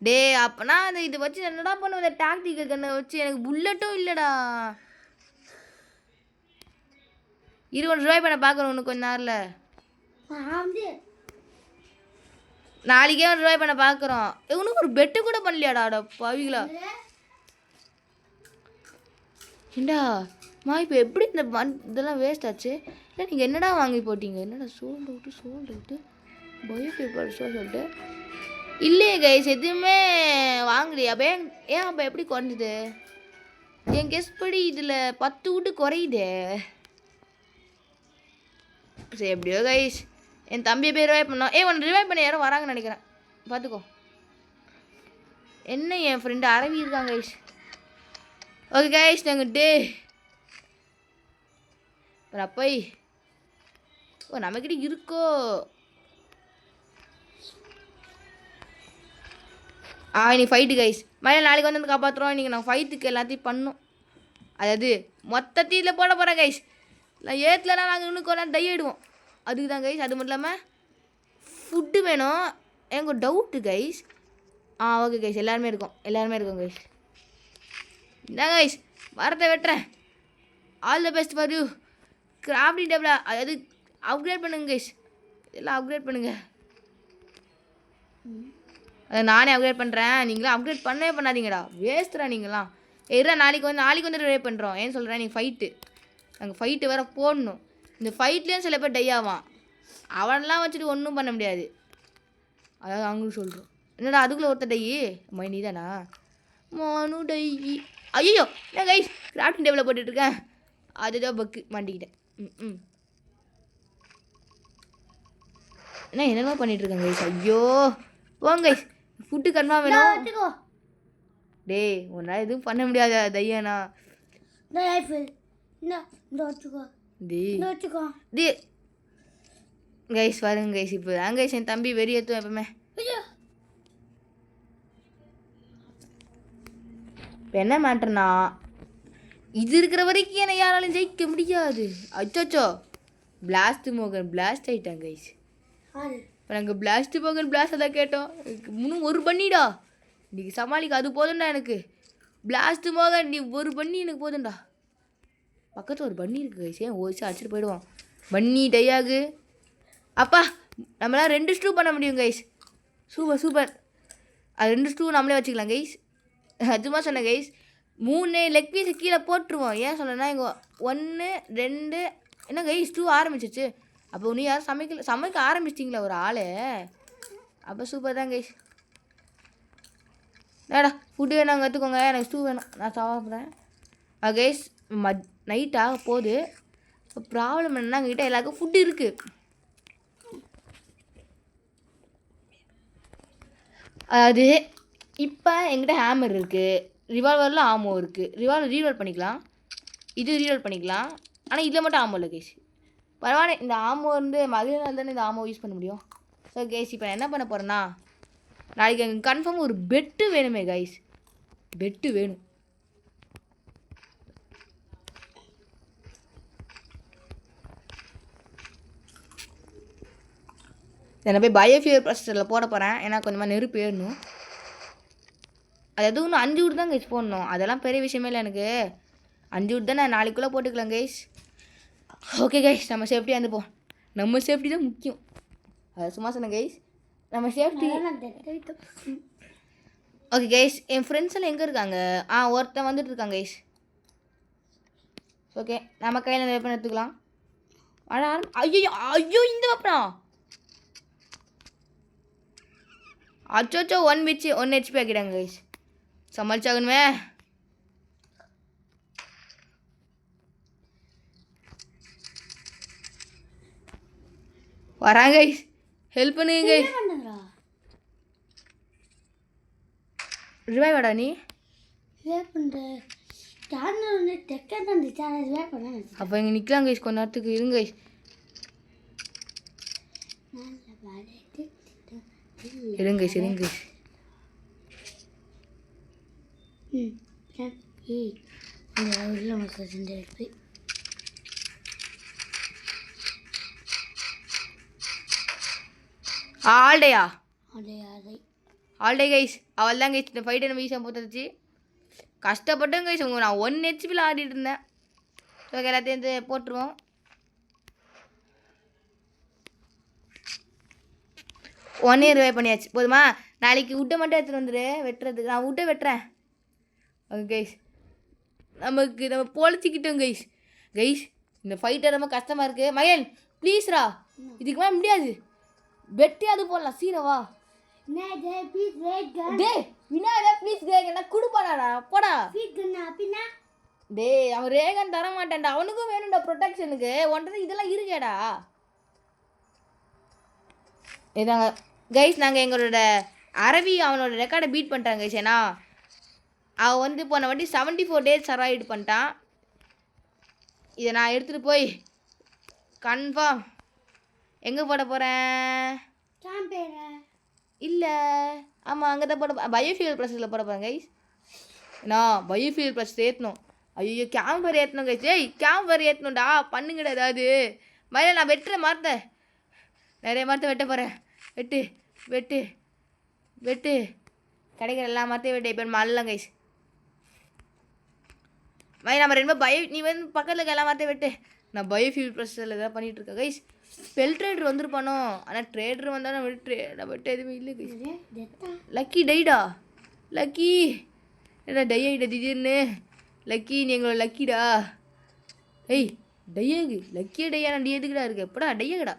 டே அப்போனா அந்த இதை வச்சு என்னடா பண்ணுவேன்? இந்த டாக்டிக்கல் கண்ணை வச்சு எனக்கு புல்லட்டும் இல்லைடா. 20 ரூபாய் பண்ண பார்க்குறேன் உனக்கு கொஞ்ச நேரில். நாளைக்கே 1 ரூபாய் பண்ண பார்க்குறோம். உனக்கு ஒரு பெட்டு கூட பண்ணலையாடா பவிகளா? ஏண்டா இப்போ எப்படி இந்த இதெல்லாம் வேஸ்ட் ஆச்சு? இல்லை நீங்கள் என்னடா வாங்கி போட்டீங்க? என்னடா சோல்டு விட்டு பயோபேப்பர் சொல்லிட்டு இல்லையே கைஸ் எதுவுமே வாங்கலையா? அப்போ ஏன் அப்போ எப்படி குறைஞ்சிது? என் கெஸ் படி இதில் 10 விட்டு குறையுதே. சரி எப்படியோ கைஸ் என் தம்பியை போய் ரிவைவ் பண்ணோம். ஒன்று ரிவைவ் பண்ண யாரும் வராங்கன்னு நினைக்கிறேன். பார்த்துக்கோ. என்ன என் ஃப்ரெண்டு அரவி இருக்காங்க கைஸ். ஓகே கைஸ் நாங்கள் டே அப்போய் நம்மக்கிட்ட இருக்கோ. நீ ஃபைட்டு கைஸ். மழையில் நாளைக்கு வந்து காப்பாற்றுறோம். இன்றைக்கி நான் ஃபைட்டுக்கு எல்லாத்தையும் பண்ணோம். அதாவது மொத்தத்தையும் இதில் போட போகிறேன் கைஸ். நான் ஏற்றுலனா நாங்கள் இன்னும் கொஞ்சம் டை ஆகிடுவோம். அதுக்கு தான் கைஸ். அது மட்டும் இல்லாமல் ஃபுட்டு வேணும். எனக்கு ஒரு டவுட்டு கைஸ். ஓகே கைஸ் எல்லாருமே இருக்கும் கைஸ். இதான் கைஸ் மரத்தை வெட்டுறேன். All the best for you. Crafting டேபிளா அதாவது அப்கிரேட் பண்ணுங்க கைஸ். எல்லாம் அப்கிரேட் பண்ணுங்கள். அதை நானே அப்கிரேட் பண்ணுறேன். நீங்களாம் அப்கிரேட் பண்ணவே பண்ணாதீங்கடா. வேஸ்ட்டுடா நீங்களாம். நாளைக்கு வந்து ரிவைவ் பண்ணுறோம். ஏன்னு சொல்கிறேன் நீ ஃபைட்டு நாங்கள் ஃபைட்டு வேறு போடணும். இந்த ஃபைட்லேயும் சில பேர் டை ஆவான். அவனெலாம் வச்சுட்டு ஒன்றும் பண்ண முடியாது. அதாவது அவங்களும் சொல்கிறோம். என்னடா அதுக்குள்ளே ஒருத்தர் டை நீ தானா? மனு டை. ஐயோ நான் கைஸ் கிராஃப்டிங் டேபிளில் போட்டுட்ருக்கேன். அதுதான் பக்கு மாட்டிக்கிட்டேன். என்னென்னமோ பண்ணிகிட்ருக்கேன் கைஸ். ஐயோ போங்க கைஸ். ஃபுட்டு கன்ஃபார்ம் வேணும். டேய் உன்னால் எதுவும் பண்ண முடியாதா தையானா? கைஸ் வருங்க கைஸ். இப்போ தான் கைஸ் என் தம்பி வெறி ஏற்றுவேன் எப்பவுமே. இப்போ என்ன மேட்டர்னா இது இருக்கிற வரைக்கும் என்னை யாராலும் ஜெயிக்க முடியாது. அச்சோச்சோ பிளாஸ்ட் மோகன் பிளாஸ்ட் ஆகிட்டான் கைஸ். இப்போ நாங்கள் பிளாஸ்ட் மோகன் பிளாஸ்ட் தான் கேட்டோம். இன்னும் ஒரு பண்ணிடா இன்றைக்கி சமாளிக்க அது போதும்டா எனக்கு. பிளாஸ்ட் மோகன் நீ ஒரு பண்ணி எனக்கு போதும்டா. பக்கத்தில் ஒரு பன்னி இருக்குது கைஸ். ஏன் ஓய்ஸாக அடிச்சுட்டு போயிடுவோம். பன்னி டையாகு அப்பா நம்மளாம் 2 ஸ்டூ பண்ண முடியும் கைஸ். சூப்பர். அது 2 ஸ்டூ நம்மளே வச்சுக்கலாம் கைஸ். சும்மா சொன்னேன் கைஸ். 3 லெக் பீஸை கீழே போட்டுருவோம். ஏன் சொன்னேன்னா இங்கே 1 2 என்ன கைஸ் 2 ஆரம்பிச்சிச்சு. அப்போ இன்னும் யாரும் சமைக்க ஆரம்பிச்சிட்டிங்களா ஒரு ஆள்? அப்போ சூப்பர் தான் கைஸ். ஏடா ஃபுட்டு வேணும் கற்றுக்கோங்க. எனக்கு ஸ்டூ வேணும். நான் சாப்பிட்றேன் கைஸ். நைட்டாக போகுது. இப்போ ப்ராப்ளம் என்னன்னா எங்ககிட்ட எல்லாருக்கும் ஃபுட்டு இருக்குது. அது இப்போ எங்கிட்ட ஹேமர் இருக்குது. ரிவால்வரில் ஆமோ இருக்குது. ரிவால்வர் ரீலோட் பண்ணிக்கலாம். இது ரீலோட் பண்ணிக்கலாம். ஆனால் இதில் மட்டும் ஆமோ இல்லை கேஸ். பரவாயில்ல இந்த ஆமோ வந்து மதியம் தானே இந்த ஆமோ யூஸ் பண்ண முடியும். ஸோ கேஸ் இப்போ நான் என்ன பண்ண போகிறேன்னா நாளைக்கு எனக்கு கன்ஃபார்ம் ஒரு பெட்டு வேணுமே கைஸ். பெட்டு வேணும். நான் போய் பயோஃபியூல் ப்ராசஸரில் போட போகிறேன். ஏன்னா கொஞ்சமாக நெருப்பு ஏறணும். அது எதுவும் இன்னும் 5 wood தான் கைஸ் போடணும். அதெல்லாம் பெரிய விஷயமே இல்லை எனக்கு. 5 wood தான் நான் நாளைக்குள்ளே போட்டுக்கலாம் கைஸ். ஓகே கைஸ், நம்ம சேஃப்டியாக இருந்துப்போம். நம்ம சேஃப்டி தான் முக்கியம். அது சும்மா சொன்னேன் கைஸ், நம்ம சேஃப்டி. ஓகே கைஸ், என் ஃப்ரெண்ட்ஸ் எல்லாம் எங்கே இருக்காங்க? ஒருத்தன் வந்துட்டு இருக்காங்க கைஸ். ஓகே, நம்ம கையில் வெப்பன் எடுத்துக்கலாம். ஐயோ ஐயோ, இந்த வெப்பனா? அச்சோச்சோ, 1 HP ஆக்கிட்டாங்க கைஸ். சமாளிச்சாகணுமே. வராங்க கைஸ், ஹெல்ப் பண்ணுங்க கைஸ். ரிவைவ் வாடா நீ. அப்போ இங்கே நிற்கலாம் கைஸ் கொஞ்ச நேரத்துக்கு. இருங்க கைஸ், இருங்க கைஸ், இருங்க கைஸ். ஆல்டேயா? ஆல்டே கைஸ், அவள் தான் கைஸ். இந்த ஃபைட்டை நம்ம ஈஸியாக போட்டுருச்சு. கஷ்டப்பட்டேன் கைஸ். நான் 1 HPயில் ஆடிட்டு இருந்தேன். ஓகே, எல்லாத்தையும் வந்து போட்டுருவோம். 1 year ரிவைவ் பண்ணியாச்சு. போதுமா? நாளைக்கு விட்டை மட்டும் எடுத்துகிட்டு வந்துடு வெட்டுறதுக்கு. நான் விட்டை வெட்டுறேன். ஓகே கைஸ், நம்ம பொழைச்சிக்கிட்டோம் கைஸ். கைஸ், இந்த ஃபைட்டை ரொம்ப கஷ்டமாக இருக்குது. மகன் ப்ளீஸ்ரா, இதுக்கு மேலே முடியாது. வெட்டி அது போடலாம். சீரவா குடுப்பாடா போடா. டே, அவன் ரேகன் தர மாட்டேன்டா. அவனுக்கும் வேணும்டா ப்ரொடெக்ஷனுக்கு. ஒன்றது இதெல்லாம் இருக்கேடா. இதாங்க கைஸ், நாங்கள் எங்களோட அரவி அவனோட ரெக்கார்டை பீட் பண்ணிட்டாங்க கைஸ். ஏன்னா அவன் வந்து போன வாட்டி 74 days சர்வைவ் பண்ணிட்டான். இதை நான் எடுத்துகிட்டு போய் கன்ஃபார்ம் எங்கே போட போகிறேன்? இல்லை, ஆமாம், அங்கே தான் போட. பயோஃபியூல் ப்ராசஸில் போட போகிறேன் கைஸ். நான் பயோஃபியூல் ப்ராசஸ் ஏற்றணும். ஐயோ, கேம்பர் ஏற்றணும் கைஸ். ஏய், கேம்பர் ஏற்றணும்டா. பண்ணுங்கடா ஏதாவது. மயில நான் வெட்டுறேன் மரத்தை. நிறைய மரத்தை வெட்ட போகிறேன். வெட்டு வெட்டு வெட்டு. கிடைக்கிற எல்லா மரத்தையும் வெட்டு. இப்போ மல்லாம் கைஸ். நம்ம 2 நீ வந்து பக்கத்தில் இருக்க எல்லா மரத்தையும் வெட்டு. நான் பயோஃபியூல் ப்ராசஸில் தான் பண்ணிகிட்ருக்கேன் கைஸ். Spell trader வந்துருப்பானோ? ஆனால் ட்ரேடர் வந்தால் நம்ம வெட்ட எதுவுமே இல்லை கைஸ். லக்கி டைடா. லக்கி என்ன டை ஆகிட்ட திடீர்னு? லக்கி, நீ எங்களோட லக்கிடா. ஏய், டையாகு. லக்கியே டையா? நான் எதுக்குடா இருக்கு? எப்படா டையாகடா?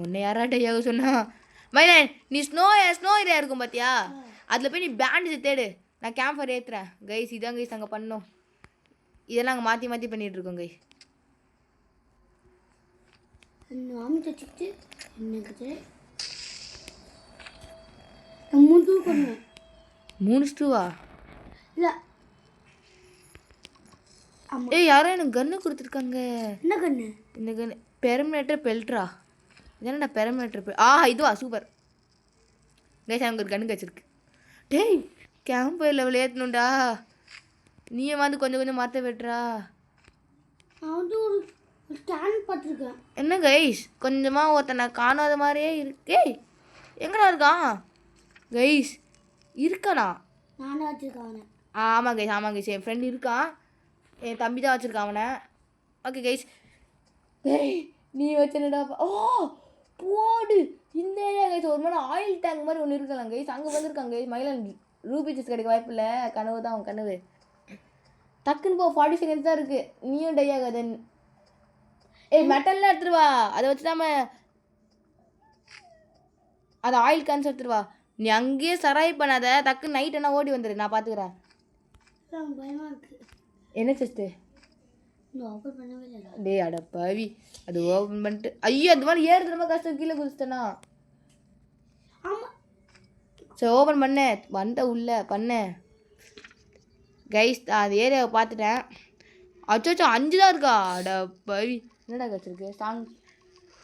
உன்னை யாரா டையாக சொன்னா? மயிலன், நீ ஸ்னோ ஏரியா இருக்கும் பார்த்தியா? அதில் போய் நீ பேண்டேஜ் தேடு. நான் கேம்பர் ஏற்றுறேன் கைஸ். இதான் கைஸ் நாங்கள் பண்ணோம். இதெல்லாம் நாங்கள் மாற்றி மாற்றி பண்ணிகிட்ருக்கோம் கைஸ். மூணு ஸ்டூவா? இல்லை, ஏய், யாரும் எனக்கு கன்று கொடுத்துருக்காங்க. என்ன கன்று? இந்த கன்று பெர்மினேட்டர் பெல்ட்ரா. இதென்னடா பெர்மினேட்டர் இதுவா? சூப்பர் கைஸ், எனக்கு ஒரு கன்று கிடச்சிருக்கு. டேய், கேம்பர் லெவல் ஏற்றணும்டா. நீயே வந்து கொஞ்சம் கொஞ்சம் மரத்தை வெட்டுறா. என்ன கைஸ், கொஞ்சமாக ஒருத்தனை காணாத மாதிரியே இருக்கே. எங்கடா இருக்கான் கைஸ்? இருக்கானா? நானும் வச்சுருக்கான். ஆமாம் கைஸ், ஆமாம் கைஸ், என் ஃப்ரெண்ட் இருக்கான். என் தம்பி தான் வச்சுருக்கான் அவனை. ஓகே கைஸ், டேய் நீ வச்சுடா. ஓ போடு. இந்த ஏரியா கைஸ் ஒரு மாதிரி ஆயில் டேங்க் மாதிரி ஒன்று இருக்கலாம் கைஸ். அங்கே வந்துருக்காங்க கைஸ். மயிலன் ரூபீச்சஸ் கிடைக்க வாய்ப்பு இல்லை. கனவு தான் அவன் கனவு. டக்குன்னு போ, 40 seconds தான் இருக்குது. நீயும் டை ஆகாத. ஏய், மெட்டல்லாம் எடுத்துருவா. அதை வச்சு நம்ம அதை ஆயில் கேன்ஸ் எடுத்துருவா. நீ அங்கேயே சராய் பண்ணாத. டக்குன்னு நைட் என்ன ஓடி வந்துடு, நான் பார்த்துக்கிறேன். என்ன செஸ்ட்டு? டே அட பாவி, அது ஓப்பன் பண்ணிட்டு ஐயோ அது மாதிரி ஏறுறது ரொம்ப கஷ்டம். கீழே குதிச்சிட்டேனா? சரி, ஓப்பன் பண்ண வந்த உள்ள பண்ண கைஸ். அந்த ஏரியாவை பார்த்துட்டேன். அச்சோச்சோ 5 தான் இருக்கா? அட பாவி, என்னடா கிடச்சிருக்கு? சாங்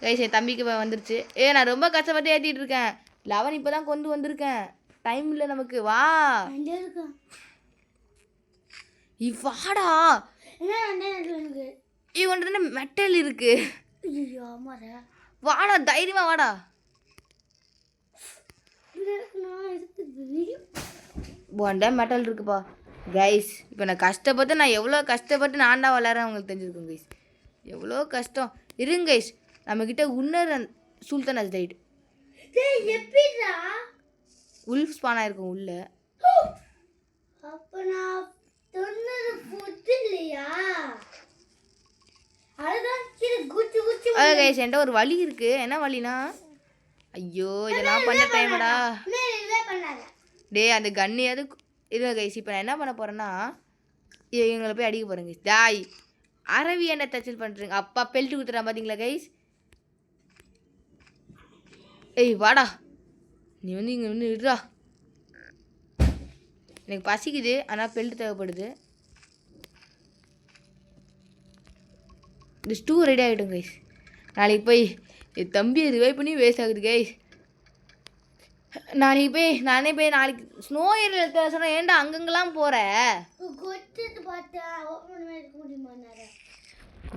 கைஸ், என் தம்பிக்கு வந்துருச்சு. நான் ரொம்ப கஷ்டப்பட்டு ஏற்றிட்டு இருக்கேன். 11 இப்போ தான் கொண்டு வந்திருக்கேன். டைம் இல்லை நமக்கு. வா அங்கே இருக்கா வாடா. என்ன ரெண்டே எனக்கு இவன்ட்டு தானே மெட்டல் இருக்கு. ஐயோ ஆமாடா வாடா தைரியமா வாடா. நான் இருக்குது ஒன்டா மெட்டல் இருக்குப்பா கைஸ். இப்போ நான் எவ்வளோ கஷ்டப்பட்டு நான்டா விளாட்றேன் உங்களுக்கு தெரிஞ்சிருக்கும் கைஸ். எவ்வளோ கஷ்டம். இருங்க கைஸ், நம்மக்கிட்ட உன்னர் சுல்தான் அஸ்டைட் எப்படிடா உல்ஃப் ஸ்பான் ஆயிருக்கும் உள்ள. அப்போ நான் சொன்னது புத்து இல்லையா? அதுதான் குச்சி குச்சி கைஸ் என்கிட்ட ஒரு வழி இருக்கு. என்ன வழினா, ஐயோ இதெல்லாம் பண்ண டைமடா. பண்ணாத டே அந்த கன்னியாவது இருங்க கைஸ். இப்போ நான் என்ன பண்ண போகிறேன்னா இவங்களை போய் அடிக்க போகிறேன் கைஸ். டாய் அரவி என்ன தச்சல் பண்ணுறீங்க? அப்பா பெல்ட்டு குத்துறா பார்த்தீங்களா கைஸ். ஏய் வாடா, நீ வந்து இங்கே வந்து விடுறா. எனக்கு பசிக்குது, ஆனால் பெல்ட்டு தேவைப்படுது. இந்த ஸ்டூ ரெடி ஆகிடும் கைஸ். நாளைக்கு போய் என் தம்பியை ரிவைவ் பண்ணி வேஸ்ட் ஆகுது கைஸ். நானே போய் நாளைக்கு ஸ்னோ ஏரியில் சொன்னேன். ஏன்டா அங்கங்கெல்லாம் போகிற?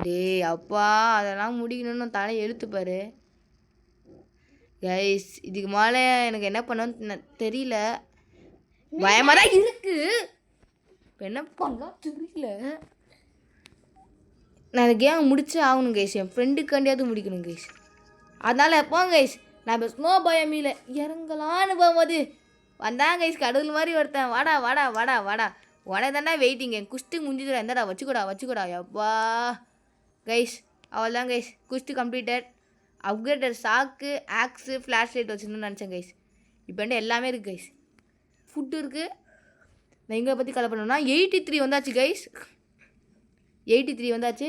டேய் அப்பா அதெல்லாம் முடிக்கணும்னு தலை எழுத்துப்பாரு கைஸ். இதுக்கு மேலே எனக்கு என்ன பண்ணணும்னு தெரியல. பயமாக தான் இருக்கு. இப்போ என்ன பண்ணலாம் தெரியல. நான் இந்த கேம் முடிச்சே ஆகணும் கைஸ். என் ஃப்ரெண்டுக்காண்டியாவது முடிக்கணும் கைஸ். அதனால் எப்போங்க கைஸ் நான் இப்போ ஸ்னோ பயமில்ல இறங்கலான்னு போகும்போது வந்தான் கைஸ் கடவுள் மாதிரி ஒருத்தன். வாடா வாடா வாடா வாடா, உனக்கு தாண்டா வெயிட்டிங்க. குஸ்ட்டு முடிஞ்சுதுடா. எந்தடா வச்சுக்கூடா எப்பா கைஸ். அவள் தான் கைஸ், குஸ்ட்டு கம்ப்ளீட்டட். அப்கிரேடட் சாக்கு, ஆக்ஸு, ஃப்ளாஷ் லைட் வச்சுருந்தேன்னு நினச்சேன் கைஸ். இப்போ வந்து எல்லாமே இருக்குது கைஸ். ஃபுட்டு இருக்குது. நான் எங்களை பற்றி கலை பண்ணோம்னா 83 வந்தாச்சு கைஸ். 83 வந்தாச்சு.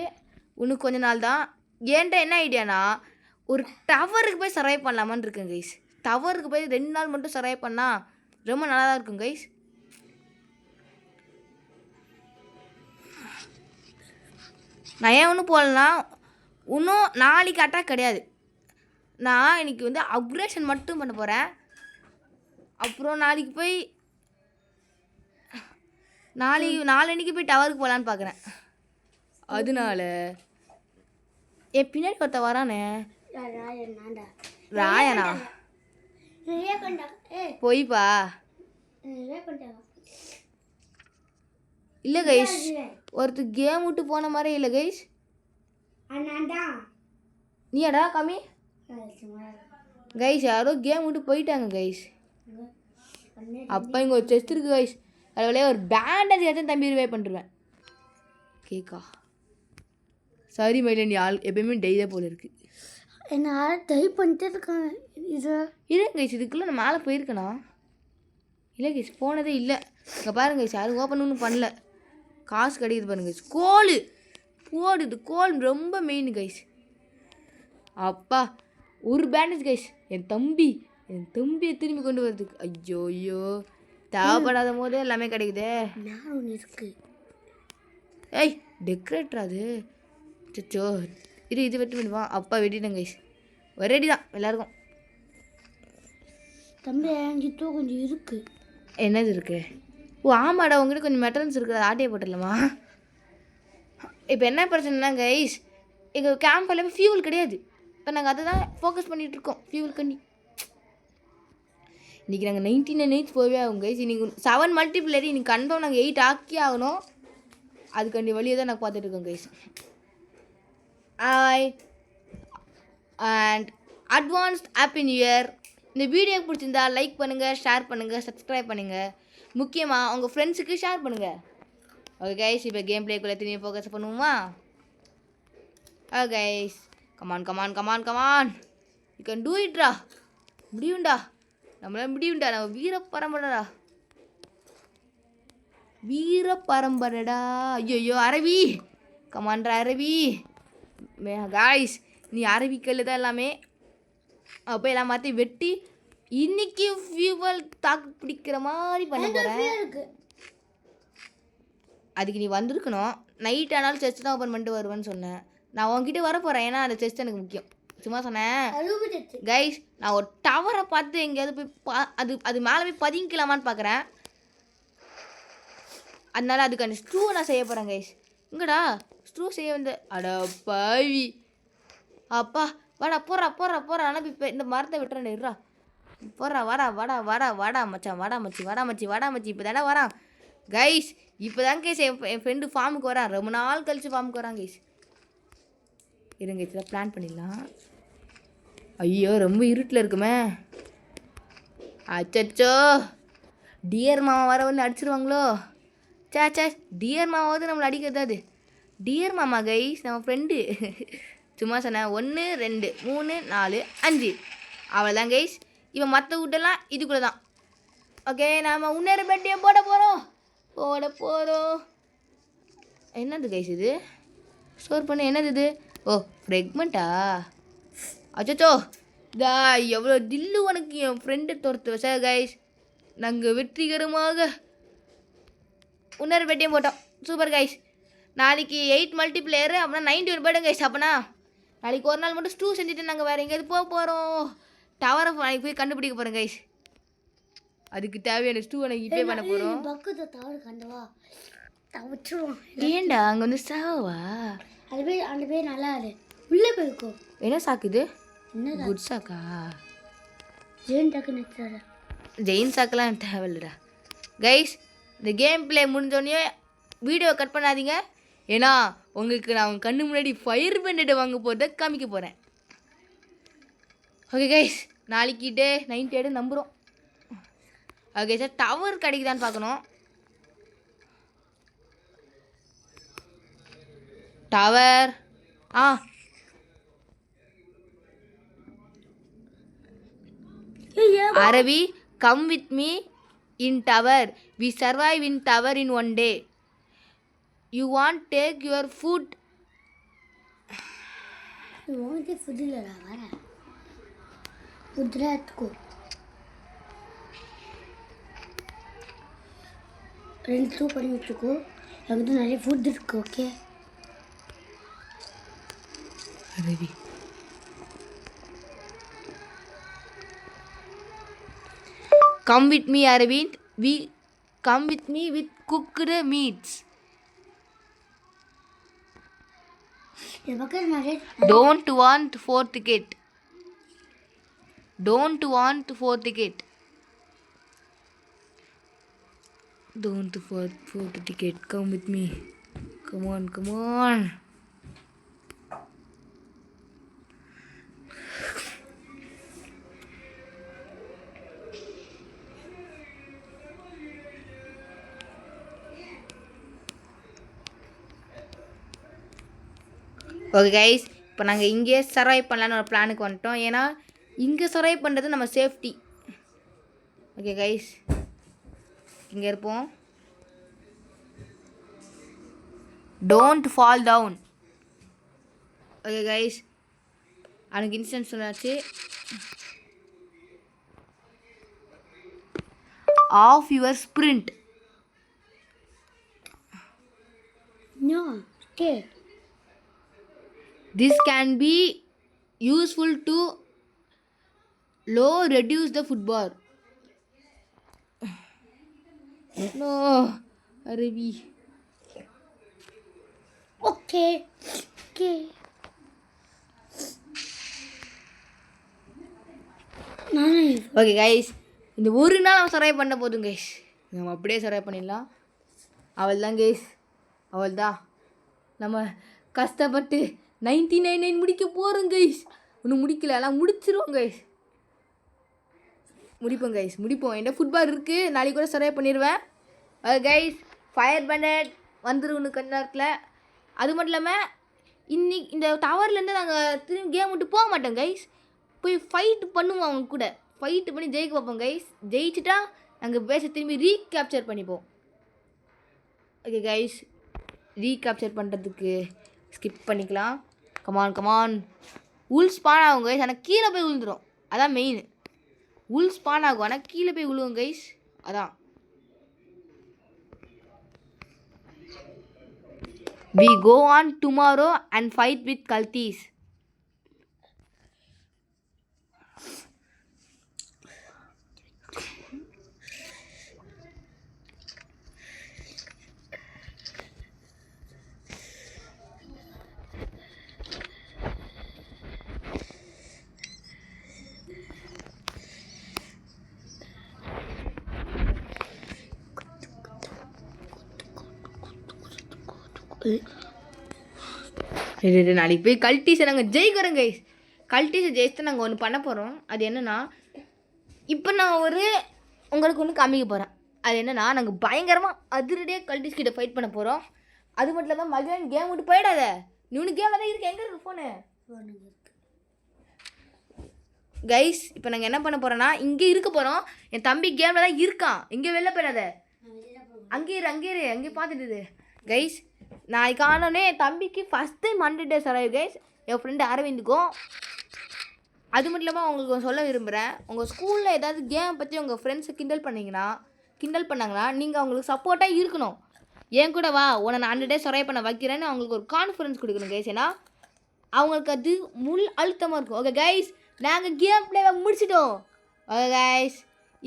இன்னும் கொஞ்ச நாள் தான். ஏன்ட்ட என்ன ஐடியானா, ஒரு டவருக்கு போய் சர்வைவ் பண்ணலாமான்னு இருக்கேன் கைஸ். டவருக்கு போய் 2 நாள் மட்டும் சர்வைவ் பண்ணால் ரொம்ப நல்லா தான் இருக்கும் கைஸ். நான் ஏன் ஒன்றும் போகலன்னா, இன்னும் நாளைக்கு அட்டாக் கிடையாது. நான் இன்றைக்கி வந்து அப்கிரேஷன் மட்டும் பண்ண போகிறேன். அப்புறம் நாளைக்கு போய் நாளன்னைக்கு போய் டவருக்கு போகலான்னு பார்க்குறேன். அதனால என் பின்னாடி ஒருத்த வரானே ராயனா போய்ப்பா. இல்லை கைஸ், ஒருத்தர் கேம் விட்டு போன மாதிரி இல்லை கைஸ். நீடா கம்மி கைஸ், யாரோ கேம் விட்டு போயிட்டாங்க கைஸ். அப்போ இங்கே ஒரு செஸ்ட் இருக்குது கைஸ். அதில் ஒரு பேண்டேஜ் ஏதாச்சும் தம்பி ரிவைவ் பண்ணிருவேன். கேக்கா சாரி மயில, நீ எப்பயுமே டெய்லியே போல இருக்குது. என்ன டைப் பண்ணிட்டே இருக்காங்க. இல்லை கைஸ், இதுக்குள்ளே நான் மேலே போயிருக்கேனா? இல்லை கைஸ், போனதே இல்லை. இங்கே பாருங்க கைஸ், யாரும் ஓப்பன் ஒன்றும் பண்ணல. காசு கிடைக்குது பாருங்க கைஸ். கோல் போடுது. கோல் ரொம்ப மெயின் கைஸ். அப்பா ஒரு பேண்டேஜ் கைஸ். என் தம்பியை திரும்பி கொண்டு வரதுக்கு. ஐயோ தேவைப்படாத போதே எல்லாமே கிடைக்குதே. இருக்கு. ஏய் டெக்கரேட்டர் அது. சச்சோ இது வெட்டி பண்ணுவா. அப்பா வெட்டிட்டேன் கைஸ். ரெடி தான் எல்லாருக்கும். தம்பி என்கிட்ட கொஞ்சம் இருக்கு. என்னது இருக்கு? ஓ ஆமாடா, உங்ககிட்ட கொஞ்சம் மெட்டல்ஸ் இருக்குது. ஆட்டையை போட்டுடலாமா? இப்போ என்ன பிரச்சனைனா கைஸ், எங்கள் கேம்ப் எல்லாமே ஃபியூவல் கிடையாது. இப்போ நாங்கள் அதை தான் ஃபோக்கஸ் பண்ணிகிட்ருக்கோம். ஃபியூவல் கண்டி இன்றைக்கி நாங்கள் 99 nights போகவே ஆகும் கைஸ். இன்றைக்கி 7 மல்டிப்ளேயர் இன்றைக்கி கன்ஃபார்ம் நாங்கள் 8 ஆக்கி ஆகணும். அதுக்காண்டி வழியை தான் நாங்கள் பார்த்துட்ருக்கோம் guys. And advanced happy new year. இந்த வீடியோ பிடிச்சிருந்தா லைக் பண்ணுங்கள், ஷேர் பண்ணுங்கள், சப்ஸ்கிரைப் பண்ணுங்கள். முக்கியமாக உங்கள் ஃப்ரெண்ட்ஸுக்கு ஷேர் பண்ணுங்கள். ஓகே கைஸ், இப்போ கேம் பிளேக்குள்ளே திரும்பி ஃபோக்கஸ் பண்ணுவோமா? Okay guys, come on you can do இட்ரா. முடியும்டா, நம்மளால முடியும்டா. நம்ம வீர பரம்பரைடா. ஐயோ அரவி, கமான்டா அரவி. காய்ஸ், நீ அரவிக்கல்ல தான் எல்லாமே. அப்போ எல்லாம் மாற்றி வெட்டி இன்னைக்கு ஃபியூவல் தாக்கு பிடிக்கிற மாதிரி பண்ண போகிறேன். அதுக்கு நீ வந்திருக்கணும். நைட் ஆனாலும் செஸ்ட் தான் ஓப்பன் பண்ணிட்டு வருவேன்னு சொன்னேன். நான் உங்ககிட்ட வர போகிறேன், ஏன்னா அந்த செஸ்ட் எனக்கு முக்கியம். சும்மா சொன்னேன் 68. கைஸ். நான் ஒரு டவரை பார்த்து எங்கேயாவது போய் அது மேலே போய் பதுங்கிக்கலாமான்னு பார்க்குறேன். அதனால அதுக்கு அந்த ஸ்ட்ரூவை நான் செய்ய போகிறேன் கைஸ். இங்கடா ஸ்ட்ரூ செய்ய வந்து அட பாவி. அப்பா வாடா போடுறா ஆனால் இப்போ இந்த மரத்தை விட்டுறேன் இருறா. போடுறா வாடா மச்சான் வாடா மச்சி இப்போ தானே வரான் கைஸ். இப்போ தான் கைஸ் என் ஃப்ரெண்டு ஃபார்முக்கு வரான். ரொம்ப நாள் கழிச்சு ஃபார்முக்கு வரான் கைஸ். இருங்க இதில் பிளான் பண்ணிடலாம். ஐயோ ரொம்ப இருட்டில் இருக்குமே. அச்சோ டியர் மாமா வர வந்து அடிச்சிருவாங்களோ. சே டியர் மாமாவது நம்மளை அடிக்கிறது. அது டியர் மாமா கைஸ் நம்ம ஃப்ரெண்டு. சும்மா சொன்னேன் 1 2 3 4 5 அவ்வளோதான் கைஸ். இப்போ மற்ற வீட்டெல்லாம் இதுக்குள்ளே தான். ஓகே நாம் இன்னொரு பெட்டையும் போட போகிறோம். என்னது கைஸ் இது ஸ்டோர் பண்ண என்னது இது? ஓ ஃப்ரெக்மெண்ட்டா? அச்சோ இதா எவ்வளோ தில்லு உனக்கு என் ஃப்ரெண்டு துரத்து வச்சா கைஸ். நாங்கள் வெற்றிகரமாக இன்னொரு பெட்டையும் போட்டோம். Super guys. நாளைக்கு 8 மல்டிப்ளேயரு அப்படின்னா 91 போய்டும் கைஸ். அப்போனா நாளைக்கு ஒரு நாள் மட்டும் ஸ்டூ செஞ்சுட்டு நாங்கள் வேறு எங்கேயாவது போக போகிறோம். டவரை நாளைக்கு போய் கண்டுபிடிக்க போகிறோம் கைஸ். அதுக்கு தேவையான ஸ்டூ எனக்கு இப்பே பண்ண போகிறோம். பக்கத்து டவர் கண்டவா தவிச்சிருவோம். ஏண்டா அங்கே வந்து சாவா? அந்த பேர் நல்லா இரு உள்ளே போயிருக்கோம். என்ன சாக்குது? என்ன குட் சாக்கா? ஜெயின் டக்குன்னு வச்சாரு. ஜெயின் சாக்கெல்லாம் தேவையில்லடா கைஸ். இந்த கேம் பிளே முடிஞ்சோடனே வீடியோ கட் பண்ணாதீங்க. ஏன்னா உங்களுக்கு நான் கண்ணு முன்னாடி ஃபயர் பேண்டட் வாங்க போகிறத காமிக்க போகிறேன். ஓகே கைஸ் நாளைக்கு டே 98 நம்புகிறோம். ஓகே சார் டவர் கிடைக்குதான்னு பார்க்கணும். Tower அரவி come with me in tower. We survive in tower in 1 day. You want take your food? You want the food இல்லடா வர. ஃபுட்ரா எடுத்துக்கோ. 2 பண்ணி வச்சுக்கோ. எனக்கு நிறைய ஃபுட் இருக்கு. Okay அரவி come with me Arvind. We come with me with cooked meats. Don't want 4th ticket. Don't want 4th ticket. Don't 4th ticket. Come with me. Come on. Okay guys இப்போ நாங்கள் இங்கேயே சர்வைவ் பண்ணலான்னு ஒரு பிளானுக்கு வந்துட்டோம். ஏன்னா இங்கே சர்வைவ் பண்ணுறது நம்ம சேஃப்டி. ஓகே கைஸ் இங்கே இருப்போம். Don't fall down. Okay guys அவனுக்கு இன்ஸ்டன்ஸ் சொன்னாச்சு. Off your sprint. No, okay. This can be useful to reduce the football. No, Arabi. Okay. Okay guys இந்த ஒரு நாள் நம்ம சர்வை பண்ண போதும் கைஸ். நம்ம அப்படியே சர்வை பண்ணிடலாம். அவள் தான் கைஸ் அவள் நம்ம கஷ்டப்பட்டு 99 முடிக்க போகிறோம் கைஸ். ஒன்றும் முடிக்கல எல்லாம் முடிச்சிருவோம் கைஸ். முடிப்போம். என்கிட்ட ஃபுட்பால் இருக்குது. நாளைக்கு கூட சர்வை பண்ணிடுவேன். கைஸ் ஃபயர் பேண்டட் வந்துடும் இன்னும் கொஞ்ச நேரத்தில். அது மட்டும் இல்லாமல் இன்னைக்கு இந்த டவர்லேருந்து நாங்கள் திரும்பி கேம் விட்டு போக மாட்டோம் கைஸ். போய் ஃபைட் பண்ணுவோம் அவங்க கூட. ஃபைட்டு பண்ணி ஜெயிக்க பார்ப்போம் கைஸ். ஜெயிச்சுட்டா நாங்கள் பேச திரும்பி ரீகேப்சர் பண்ணிப்போம். ஓகே கைஸ் ரீகேப்சர் பண்ணுறதுக்கு ஸ்கிப் பண்ணிக்கலாம். கமான் உள் ஸ்பான் ஆகும் கைஸ். ஆனால் கீழே போய் விழுந்துடும். அதான் மெயின். உள் ஸ்பான் ஆகும் ஆனால் கீழே போய் விழுவோம் கைஸ். அதான் we go on tomorrow and fight with cultists. நாளைக்கு போய் கல்டீஸை நாங்கள் ஜெயிக்கிறோம் கைஸ். கல்டீஸை ஜெயிச்சு நாங்கள் ஒன்று பண்ண போகிறோம். அது என்னென்னா, இப்போ நான் உங்களுக்கு ஒன்று காமிக்க போகிறேன். அது என்னென்னா, நாங்கள் பயங்கரமாக அதிரடியாக கல்டீஸ் கிட்ட ஃபைட் பண்ண போகிறோம். அது மட்டும் இல்லாமல் மகன் கேம் விட்டு போயிடாத. நீ ஒன்று கேம் தான் இருக்கு. எங்கே இருக்கு ஃபோனு கைஸ்? இப்போ நாங்கள் என்ன பண்ண போகிறோன்னா, இங்கே இருக்க போகிறோம். என் தம்பி கேமில் தான் இருக்கான். இங்கே வெளில போயிடாத. அங்கேயே பார்த்துட்டு கைஸ். நாளைக்கு ஆனோடனே என் தம்பிக்கு first time 100 days arrive guys. என் ஃப்ரெண்டு அரவிந்துக்கும். அது மட்டும் இல்லாமல் உங்களுக்கு சொல்ல விரும்புகிறேன், உங்கள் ஸ்கூலில் ஏதாவது கேம் பற்றி உங்கள் ஃப்ரெண்ட்ஸை கிண்டல் பண்ணாங்கன்னா நீங்கள் அவங்களுக்கு சப்போர்ட்டாக இருக்கணும். ஏன் கூட வா, உன்னை நான் 100 days arrive பண்ண வைக்கிறேன்னு அவங்களுக்கு ஒரு கான்ஃபிடன்ஸ் கொடுக்கணும் கைஸ். ஏன்னா அவங்களுக்கு அது முள் அழுத்தமாக இருக்கும். ஓகே கைஸ், நாங்கள் கேம் பிளேவை முடிச்சிட்டோம். ஓகே கைஸ்,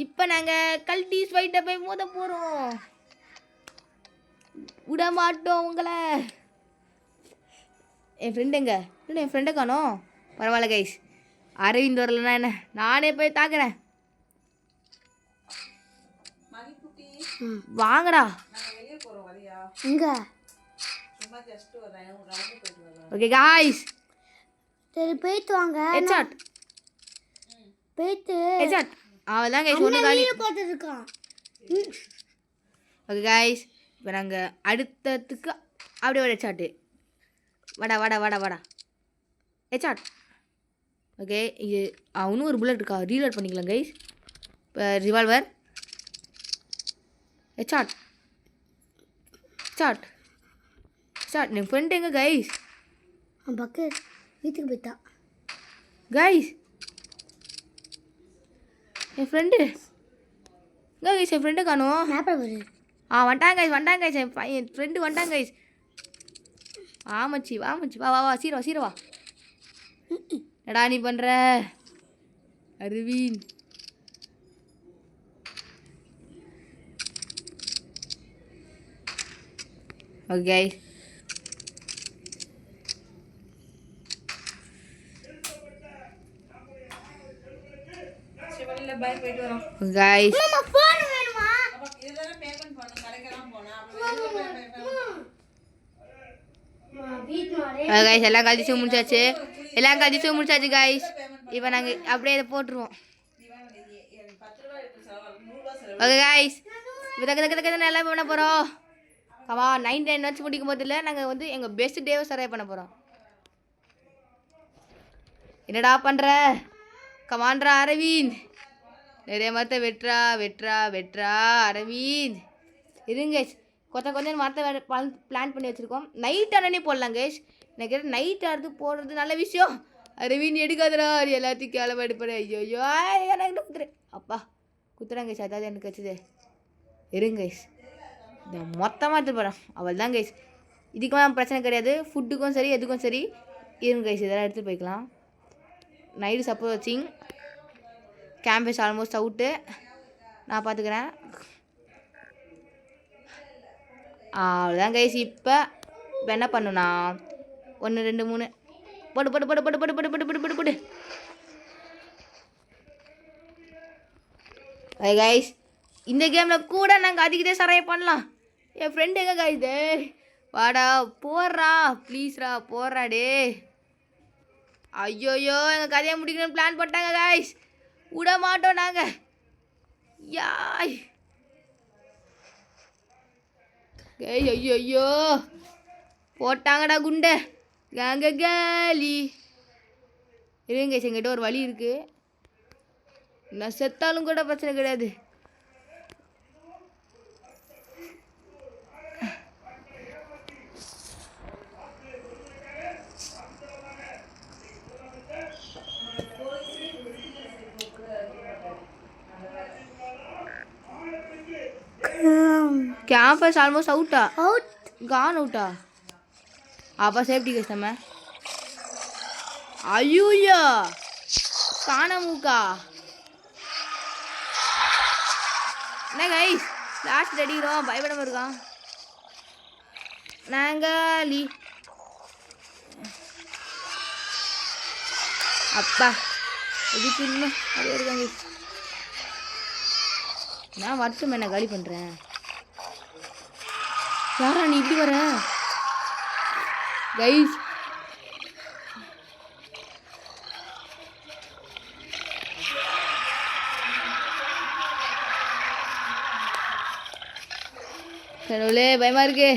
இப்போ நாங்கள் கல்டீஸ் ஃபைட்டை போய் மோத போகிறோம். விட மாட்டோம் உங்களை. என் ஃப்ரெண்டை காணோம். பரவாயில்ல கைஸ், அரவிந்த் வரலன்னா என்ன, நானே போய் தாக்குறேன். வாங்கடா. ஓகே கைஸ், சரி போயிட்டு வாங்க. ஹெட்ஷாட் அவதான் கைஸ் ஒன்று காலி போட்டுருக்கான். ஓகே கைஸ், இப்போ நாங்கள் அடுத்ததுக்கு அப்படியே ஒரு ஹெட்ஷாட்டு. வாடா ஹெட்ஷாட். ஓகே, இது இன்னும் ஒரு புல்லட் இருக்கா, ரீலோட் பண்ணிக்கலாம் கைஸ். இப்போ ரிவால்வர். ஹெட்ஷாட். என் ஃப்ரெண்டு எங்கே கைஸ்? பக்கெட் வீட்டுக்கு போயிட்டான் கைஸ். என் ஃப்ரெண்டு கைஸ், என் ஃப்ரெண்டு காணும். வந்துட்டாங்க கைஸ். என் ஃப்ரெண்டு வந்துட்டாங்க கைஸ். ஆமாச்சி வா சீரவா. என்னடா நீ பண்ணுற அரவிந்த்? ஓகே கைஸ், கைஸ் எல்லாம் கழிச்சு முடிச்சாச்சு கைஸ். இப்போ நாங்கள் அப்படியே இதை போட்டுருவோம். ஓகே கைஸ், இப்போ நல்லா பண்ண போகிறோம். 99 வச்சு முடிக்கும் போது இல்லை, நாங்கள் எங்கள் பெஸ்ட் டேவை சர்வை பண்ண போகிறோம். என்னடா பண்ணுற? கமாண்ட்ரா அரவிந்த், நிறைய மரத்தை வெட்டுறா அரவிந்த். இருங்க கொஞ்சம் மரத்தை பிளான் பண்ணி வச்சுருக்கோம். நைட் ஆனே போடலாம் கைஸ். எனக்கு நைட் ஆடுறது போடுறது நல்ல விஷயம். அரவிந்த் எடுக்காதடா, எல்லாத்தையும் கிளம்ப எடுப்பேன். ஐயோ எனக்கு அப்பா குத்துறாங்க கைஸ். அதாவது எனக்கு வச்சுது. இருங்க கைஸ், இந்த மொத்தமாக எடுத்து போகிறேன். அவள் தான் கைஸ். இதுக்கும் பிரச்சனை கிடையாது, ஃபுட்டுக்கும் சரி எதுக்கும் சரி. இருங்க கைஸ், இதெல்லாம் எடுத்துகிட்டு போய்க்கலாம். Night suppose watching campus almost out. நான் பார்த்துக்கிறேன். அவ்வளோதான் கைஸ். இப்போ என்ன பண்ணுனா 1 2 3 போடு. கைஸ், இந்த கேமில் கூட நாங்கள் அதிகதே சரைய பண்ணலாம். என் ஃப்ரெண்டு எங்கே கைஸ்? வாடா போடுறா ப்ளீஸ்ரா, போடுறா டே. ஐயோயோ, எங்கள் கதையை முடிக்கணும்னு பிளான் பண்ணிட்டாங்க கைஸ். விட மாட்டோம் நாங்கள். யாய் கைஸ், ஐயோ போட்டாங்கடா குண்டை. கேங்க கேலி. இருங்க கைஸ், எங்கிட்ட ஒரு வழி இருக்குது. நான் செத்தாலும் கூட பிரச்சனை கிடையாது. கேம்பஸ் ஆல்மோஸ்ட் கான் அவுட்டா? அப்போ சேஃப்டி கேஸ் நம்ம. ஐயோயா காணமுக்கா. என்ன கைஸ், லாஸ்ட் அடிக்கிறோம், பயப்படாம இருக்கான். நாங்களி அப்பா எதுக்கு இன்னும் அப்படியே இருக்காங்க. நான் மட்டும் என்ன காலி பண்ணுறேன். யாரா நீ இப்படி வர? கைஸ் கடவுளே பயமா இருக்கு.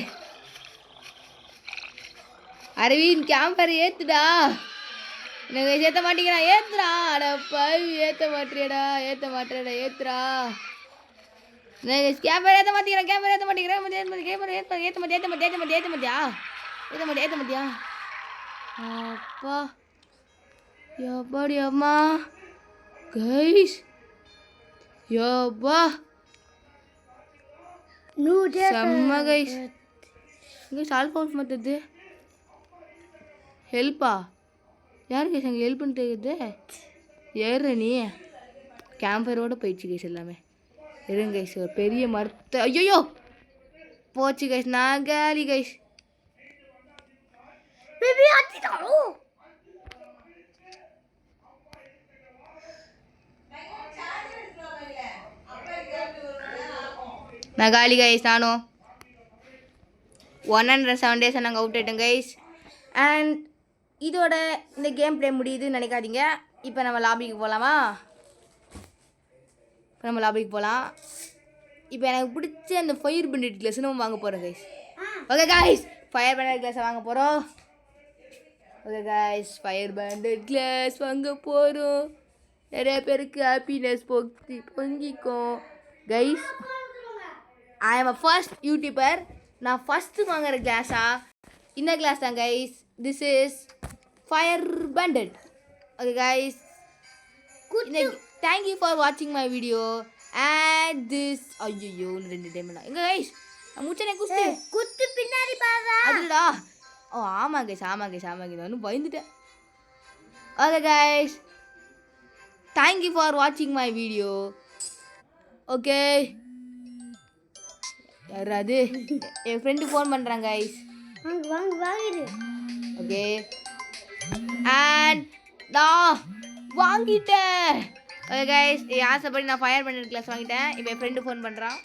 அரவிந்த் கேம்பர் ஏத்துடா. எனக்கு ஏற்ற மாட்டேங்கிறா. ஏத்துடா. அட பாவி ஏற்ற மாட்டேடா. ஏத்துடா. கேம்பர் ஏற்ற மாட்டேங்கிறேன். ஏற்ற மாட்டியா அப்பா எப்பாடி அம்மா கைஸ் யோப்பா செம்ம கைஸ். இங்கே சால்வ் ஹவுஸ் மாற்றுது ஹெல்ப்பா யார் கைஸ் அங்கே ஹெல்ப் பண்ணிட்டு இருக்குது? ஏறு நீ கேம்பரோட போயிடுச்சு கைஸ் எல்லாமே. இருங்க கைஸ் ஒரு பெரிய மரத்தை ஐயோ போச்சு கைஸ். நான் காலி கைஸ். நான் காலி கைஸ். நானும் 107 days நாங்கள் அவுட் ஆகிட்டோம் கைஸ். அண்ட் இதோட இந்த கேம் ப்ளே முடியுதுன்னு நினைக்காதீங்க. இப்போ நம்ம லாபிக்கு போகலாமா? இப்போ எனக்கு பிடிச்ச அந்த ஃபயர் பண்டட் கிளாஸ் நம்ம வாங்க போகிறோம் guys. Okay guys fire bonded கிளாஸை வாங்க போகிறோம். நிறைய பேருக்கு ஹாப்பினஸ் பொங்கிக்கும் guys. I am a first YouTuber. நான் ஃபஸ்ட்டு வாங்குற கிளாஸா இந்த கிளாஸ் தான் guys. This is fire bonded. Okay guys thank you for வாட்சிங் மை வீடியோ அண்ட் திஸ் ஐயோ 2 டைம் எங்க கைஸ் முச்சனே குத்து பின்னாடி பாருடா. அதுடா ஓ ஆமாம் கைஸ் நான் பயந்துட்டேன். ஓகே கைஸ் தேங்க்யூ ஃபார் வாட்சிங் மை வீடியோ. ஓகே யாராவது என் ஃப்ரெண்டு ஃபோன் பண்ணுறாங்க கைஸ். ஓகே அண்ட் நான் வாங்கிட்டேன். ஓகே கைஸ் ஆசைப்படி நான் ஃபயர் பண்டட் கிளாஸ் வாங்கிட்டேன். இப்போ என் ஃப்ரெண்டு ஃபோன் பண்ணுறான்.